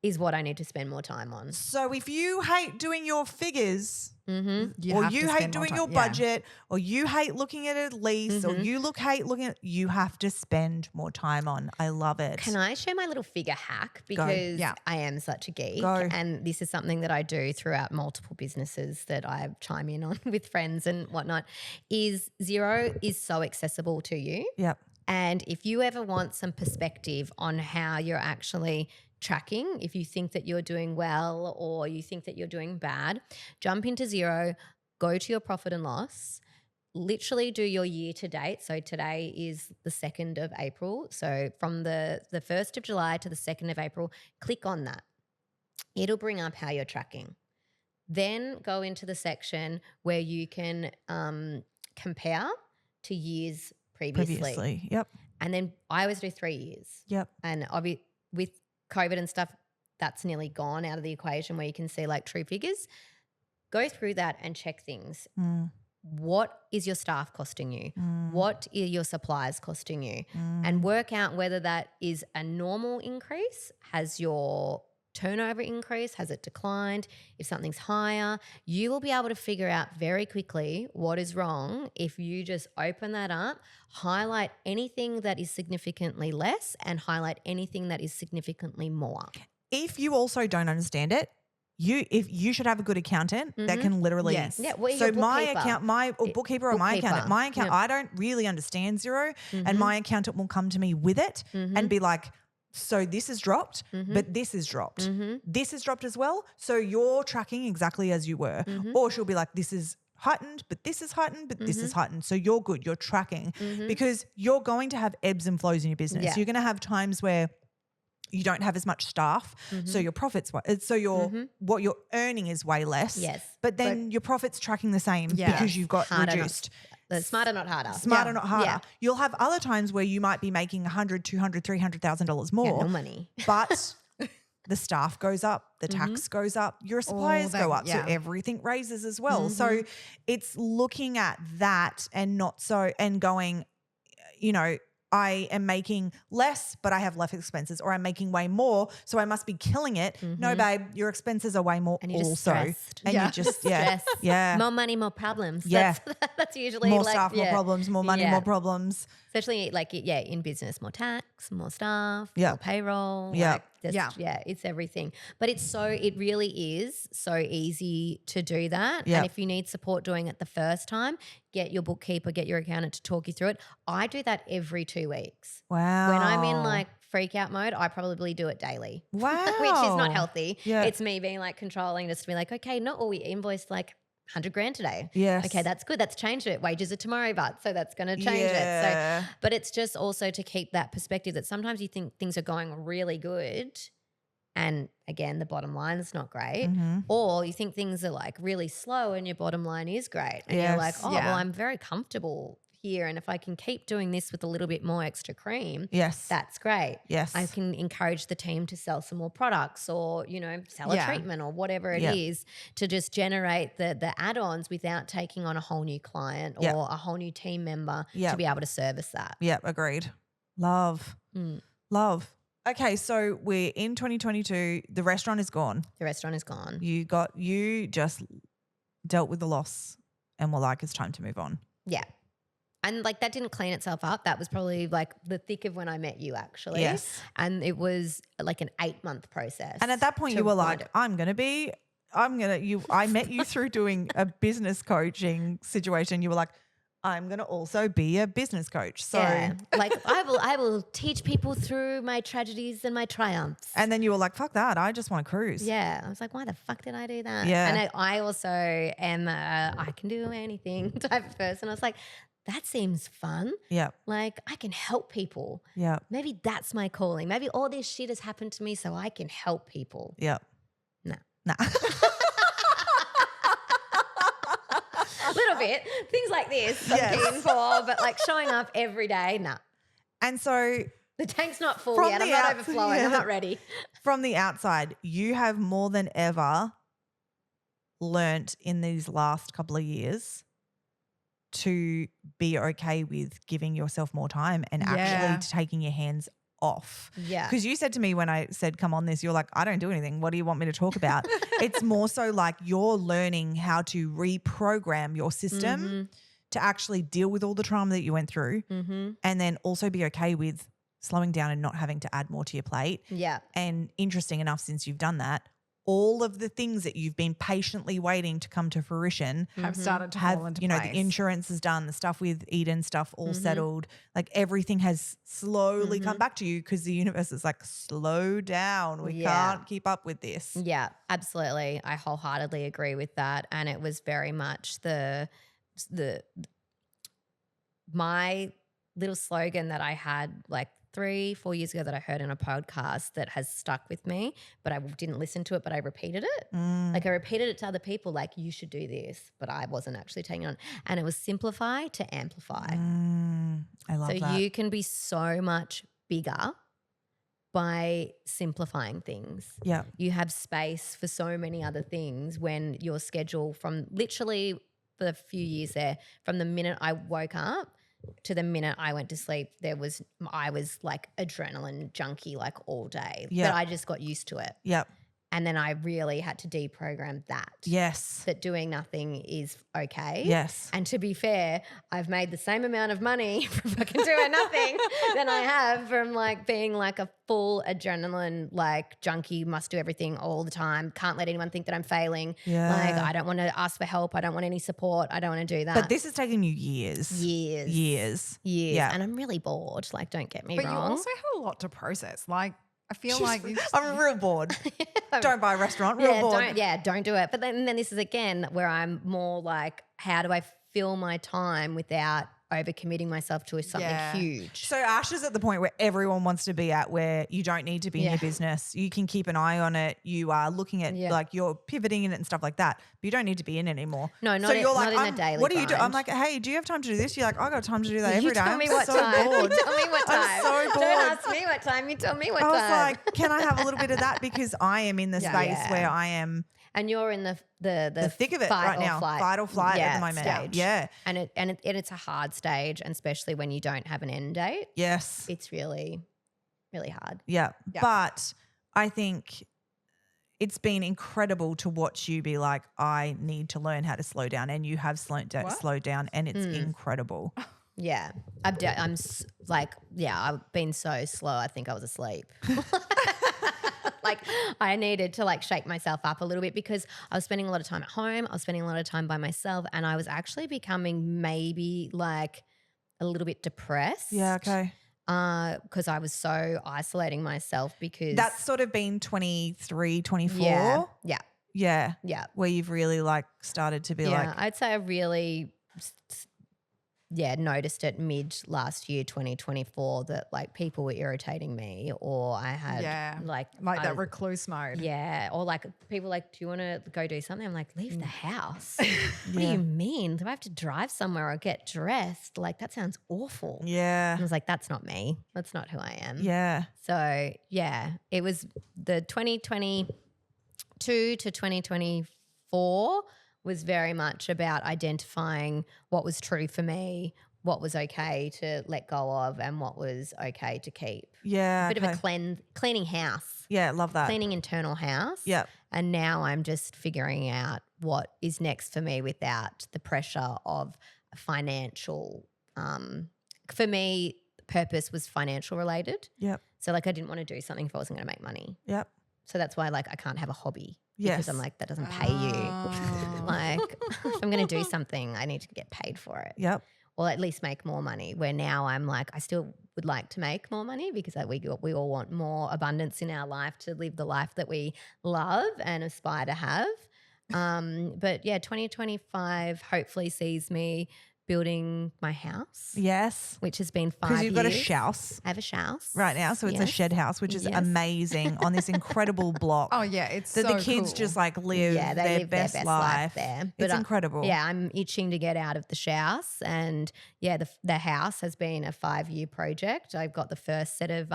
is what I need to spend more time on. So if you hate doing your figures, Mm-hmm. or have you to hate spend more doing time- your yeah. budget, or you hate looking at a lease, or you hate looking at, you have to spend more time on. I love it. Can I share my little figure hack? Because Yeah. I am such a geek. Go. And this is something that I do throughout multiple businesses that I chime in on with friends and whatnot, is Xero is so accessible to you. Yep. And if you ever want some perspective on how you're actually tracking, if you think that you're doing well or you think that you're doing bad, jump into Xero, go to your profit and loss, literally do your year to date. So today is the 2nd of April. So from the 1st of July to the 2nd of April, click on that. It'll bring up how you're tracking. Then go into the section where you can compare to years previously. Yep. And then I always do 3 years. Yep. And with COVID and stuff, that's nearly gone out of the equation where you can see like true figures. Go through that and check things. Mm. What is your staff costing you? Mm. What are your supplies costing you? And work out whether that is a normal increase. Has your turnover increase? Has it declined? If something's higher, you will be able to figure out very quickly what is wrong if you just open that up, highlight anything that is significantly less and highlight anything that is significantly more. If you also don't understand it, you should have a good accountant that can literally. Yes. Yeah, well, So your my bookkeeper. account, bookkeeper or my Bookkeeper. accountant, Yep. I don't really understand Xero, and my accountant will come to me with it and be like, so this is dropped, but this is dropped. This is dropped as well. So you're tracking exactly as you were. Or she'll be like, this is heightened, but this is heightened, but this is heightened. So you're good. You're tracking because you're going to have ebbs and flows in your business. Yeah. You're going to have times where you don't have as much staff, so your profits, so your what you're earning is way less. Yes. but then your profits tracking the same Yeah. because you've got Harder, reduced. Smarter, not harder. Smarter, not harder. Yeah. You'll have other times where you might be making $100,000, $200,000, $300,000 Yeah, more, no money. but the staff goes up, the tax goes up, your suppliers that- go up, yeah. so everything raises as well. So it's looking at that and not so, and going, you know, I am making less, but I have less expenses, or I'm making way more, so I must be killing it. No, babe, your expenses are way more And you're just also. stressed. And Yeah. you just, Stress. yeah. More money, more problems. Yeah. That's usually More like, staff, more yeah. problems, more money, Yeah. more problems. Especially like, yeah, in business, more tax, more staff, Yeah. more payroll. Yeah. Like just, yeah, it's everything. But it really is so easy to do that. Yeah. And if you need support doing it the first time, get your bookkeeper, get your accountant to talk you through it. I do that every 2 weeks. Wow. When I'm in like freak out mode, I probably do it daily. Wow. Which is not healthy. Yeah. It's me being like controlling, just to be like, okay, not all we invoiced like 100 grand today. Yes. Okay, that's good. That's changed it. Wages are tomorrow, but so that's going to change Yeah. it. So, but it's just also to keep that perspective that sometimes you think things are going really good, and again, the bottom line is not great, or you think things are like really slow and your bottom line is great, and you're like, Yes. oh, Yeah. well, I'm very comfortable here, and if I can keep doing this with a little bit more extra cream, Yes. that's great. Yes. I can encourage the team to sell some more products, or, you know, sell a Yeah. treatment or whatever it Yeah. is, to just generate the add-ons without taking on a whole new client or Yeah. a whole new team member Yeah. to be able to service that. Yep, agreed. Love. Mm. Love. Okay, so we're in 2022. The restaurant is gone. The restaurant is gone. You just dealt with the loss and were like, it's time to move on. Yeah. And like that didn't clean itself up. That was probably like the thick of when I met you, actually. Yes. And it was like an 8-month process. And at that point to you were find like, it. I met you through doing a business coaching situation. You were like, I'm going to also be a business coach. So, yeah. Like I will teach people through my tragedies and my triumphs. and then you were like, fuck that. I just want to cruise. Yeah. I was like, why the fuck did I do that? Yeah. And I also am I can do anything type of person. I was like, that seems fun. Yeah. Like I can help people. Yeah. Maybe that's my calling. Maybe all this shit has happened to me so I can help people. Yeah. No. Nah. A little bit. Things like this I'm Yes. keen for, but like showing up every day, nah. And so The tank's not full From yet. I'm the not outs- overflowing. I'm yeah. not ready. from the outside, you have more than ever learnt in these last couple of years to be okay with giving yourself more time and Yeah. actually taking your hands off. Yeah. Because you said to me when I said, come on this, you're like, I don't do anything. What do you want me to talk about? It's more so like you're learning how to reprogram your system to actually deal with all the trauma that you went through Mm-hmm. and then also be okay with slowing down and not having to add more to your plate. Yeah. And interesting enough, since you've done that, all of the things that you've been patiently waiting to come to fruition Have started to have, fall into you know, place. the insurance is done, the stuff with Eden stuff all settled. Like everything has slowly come back to you because the universe is like, slow down. We Yeah. can't keep up with this. Yeah, absolutely. I wholeheartedly agree with that. And it was very much my little slogan that I had like 3-4 years ago that I heard in a podcast that has stuck with me, but I didn't listen to it, but I repeated it. Like I repeated it to other people, like you should do this, but I wasn't actually taking it on. And it was simplify to amplify. I love So that. you can be so much bigger by simplifying things. Yeah. You have space for so many other things when your schedule from literally for the few years there, from the minute I woke up to the minute I went to sleep, I was like adrenaline junkie like all day. Yeah. But I just got used to it. Yep. And then I really had to deprogram that. Yes. That doing nothing is okay. Yes. And to be fair, I've made the same amount of money from fucking doing nothing than I have from like being like a full adrenaline like junkie, must do everything all the time. Can't let anyone think that I'm failing. Yeah. Like I don't want to ask for help. I don't want any support. I don't want to do that. But this has taken you years. Years. Yeah. And I'm really bored. Like, don't get me But wrong. you also have a lot to process. Like, I feel like you just, I'm real bored. Don't buy a restaurant. Real bored. Don't do it. But then this is again where I'm more like, how do I fill my time without overcommitting myself to something huge? So Ashe is at the point where everyone wants to be at, where you don't need to be in your business. You can keep an eye on it. You are looking at like you're pivoting in it and stuff like that. But you don't need to be in it anymore. No, so you're not like, in the daily what do you do? I'm grind. like, hey, do you have time to do this? You're like, I got time to do that every You day. tell I'm me what so time. bored. You tell me what time. I'm so bored. Don't ask me what time. You tell me what I time. was like, can I have a little bit of that? Because I am in the space Yeah. where I am and you're in the thick of it fight right or now. flight. Fight or flight at the moment. Stage. Yeah. And it's a hard stage, and especially when you don't have an end date. Yes. It's really, really hard. Yeah. Yeah. But I think it's been incredible to watch you be like, I need to learn how to slow down. And you have slowed down and it's incredible. Yeah, I've been so slow. I think I was asleep. Like I needed to like shake myself up a little bit because I was spending a lot of time at home. I was spending a lot of time by myself, and I was actually becoming maybe like a little bit depressed. Yeah. Okay. Because I was so isolating myself because That's sort of been 23, 24. yeah. Yeah. Where you've really like started to be like, I'd say I really noticed it mid last year 2024 that like people were irritating me, or I had like I that was- recluse mode. yeah, or like people like, do you want to go do something? I'm like, leave the house. What do you mean? Do I have to drive somewhere or get dressed? Like that sounds awful. yeah. And I was like, that's not me. That's not who I am. Yeah. So yeah, it was the 2022 to 2024 was very much about identifying what was true for me, what was okay to let go of, and what was okay to keep. Yeah. A bit of a cleaning house, Yeah. Love that. cleaning internal house. Yeah. And now I'm just figuring out what is next for me without the pressure of financial for me, purpose was financial related. Yep. So like I didn't want to do something if I wasn't going to make money. Yep. So that's why like I can't have a hobby. Yes. Because I'm like, that doesn't pay you. Like if I'm going to do something, I need to get paid for it. Yep. Or at least make more money, where now I'm like, I still would like to make more money because we all want more abundance in our life to live the life that we love and aspire to have. But yeah, 2025 hopefully sees me building my house. Yes. Which has been 5 years. Because you've got a house. I have a house. Right now. So it's a shed house, which is amazing on this incredible block. Oh, yeah. It's that so the kids cool. just like live, they their, live best their best life there. But it's incredible. Yeah, I'm itching to get out of the house. And yeah, the house has been a 5-year project. I've got the first set of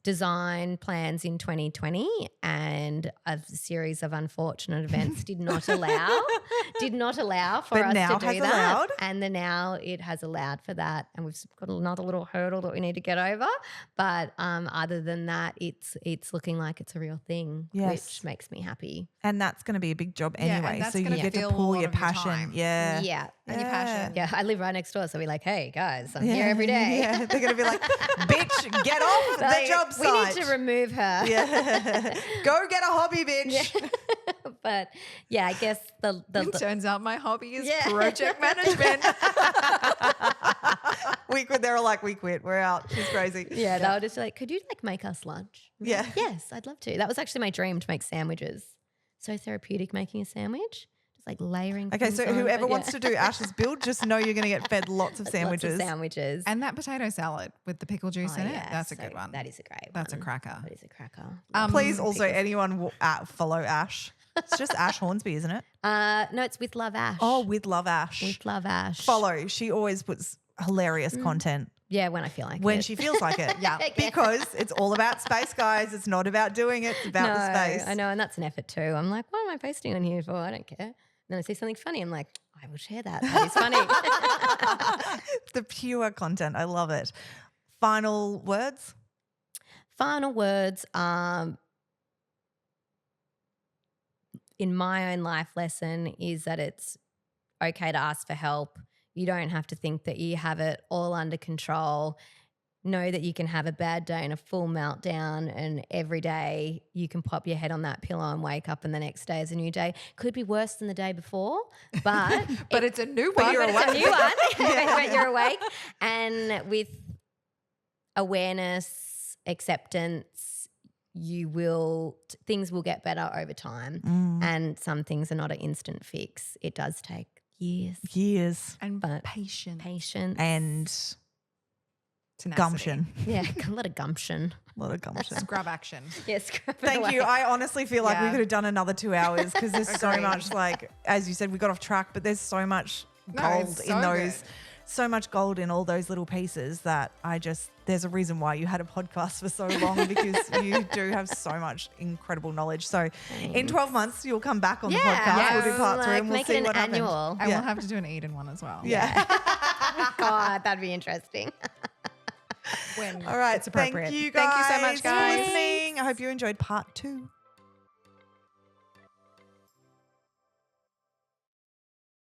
design plans in 2020, and a series of unfortunate events did not allow for But us now to do has that. allowed. And now it has allowed for that, and we've got another little hurdle that we need to get over. But other than that, it's looking like it's a real thing, which makes me happy. And that's going to be a big job Yeah, and anyway. that's So you gonna get to fill a pull lot your of your passion. time. Yeah. Yeah. And your passion. Yeah, I live right next door, so we're like, hey guys, I'm here every day. Yeah. They're going to be like, bitch, get off the Like, job we site. need to remove her. Yeah. Go get a hobby, bitch. But yeah, I guess It turns out my hobby is Yeah. project management. We quit. They're all like, we quit. We're out. She's crazy. yeah, they were just like, could you like make us lunch? I'm like, Yeah. yes, I'd love to. That was actually my dream, to make sandwiches. So therapeutic making a sandwich, just like layering. Okay, things so on, whoever but wants yeah. to do Ash's build, just know you're going to get fed lots of Lots sandwiches. of sandwiches. And that potato salad with the pickle juice Oh, in it, yeah, that's a so good one. That is a great That's a one. cracker. That is a cracker. Please also anyone follow Ash. It's just Ashe Hornsby, isn't it? No, it's with Love Ash. Oh, with Love Ash. with Love Ash. Follow. She always puts hilarious content Yeah, when I feel like when it. she feels like it. Yeah. Because it's all about space, guys. It's not about doing it. It's about the space. I know, and that's an effort too. I'm like, what am I posting on here for? I don't care. And then I see something funny. I'm like, I will share that. That is funny. The pure content. I love it. Final words? Final words. In my own life lesson is that it's okay to ask for help. You don't have to think that you have it all under control. Know that you can have a bad day and a full meltdown, and every day you can pop your head on that pillow and wake up, and the next day is a new day. Could be worse than the day before, but But it's a new one. you're it's a new one, Yeah. but you're awake. And with awareness, acceptance, things will get better over time. And some things are not an instant fix. It does take years. And But patience. Patience. And Tenacity. gumption. Yeah, a lot of gumption. A lot of gumption. Scrub action. Yes. Scrub it Thank away. you. I honestly feel like we Yeah. could have done another 2 hours because there's so Agreed. much, like, as you said, we got off track, but there's so much gold it's in so those. good. So much gold in all those little pieces that there's a reason why you had a podcast for so long, because you do have so much incredible knowledge. So in 12 months, you'll come back on the podcast. We'll do part 3 and we'll make see it an what happens. annual. And Yeah. we'll have to do an Eden one as well. Yeah. God, that'd be interesting. When All right. it's appropriate. Thank you guys. Thank you so much, guys. for listening. I hope you enjoyed part 2.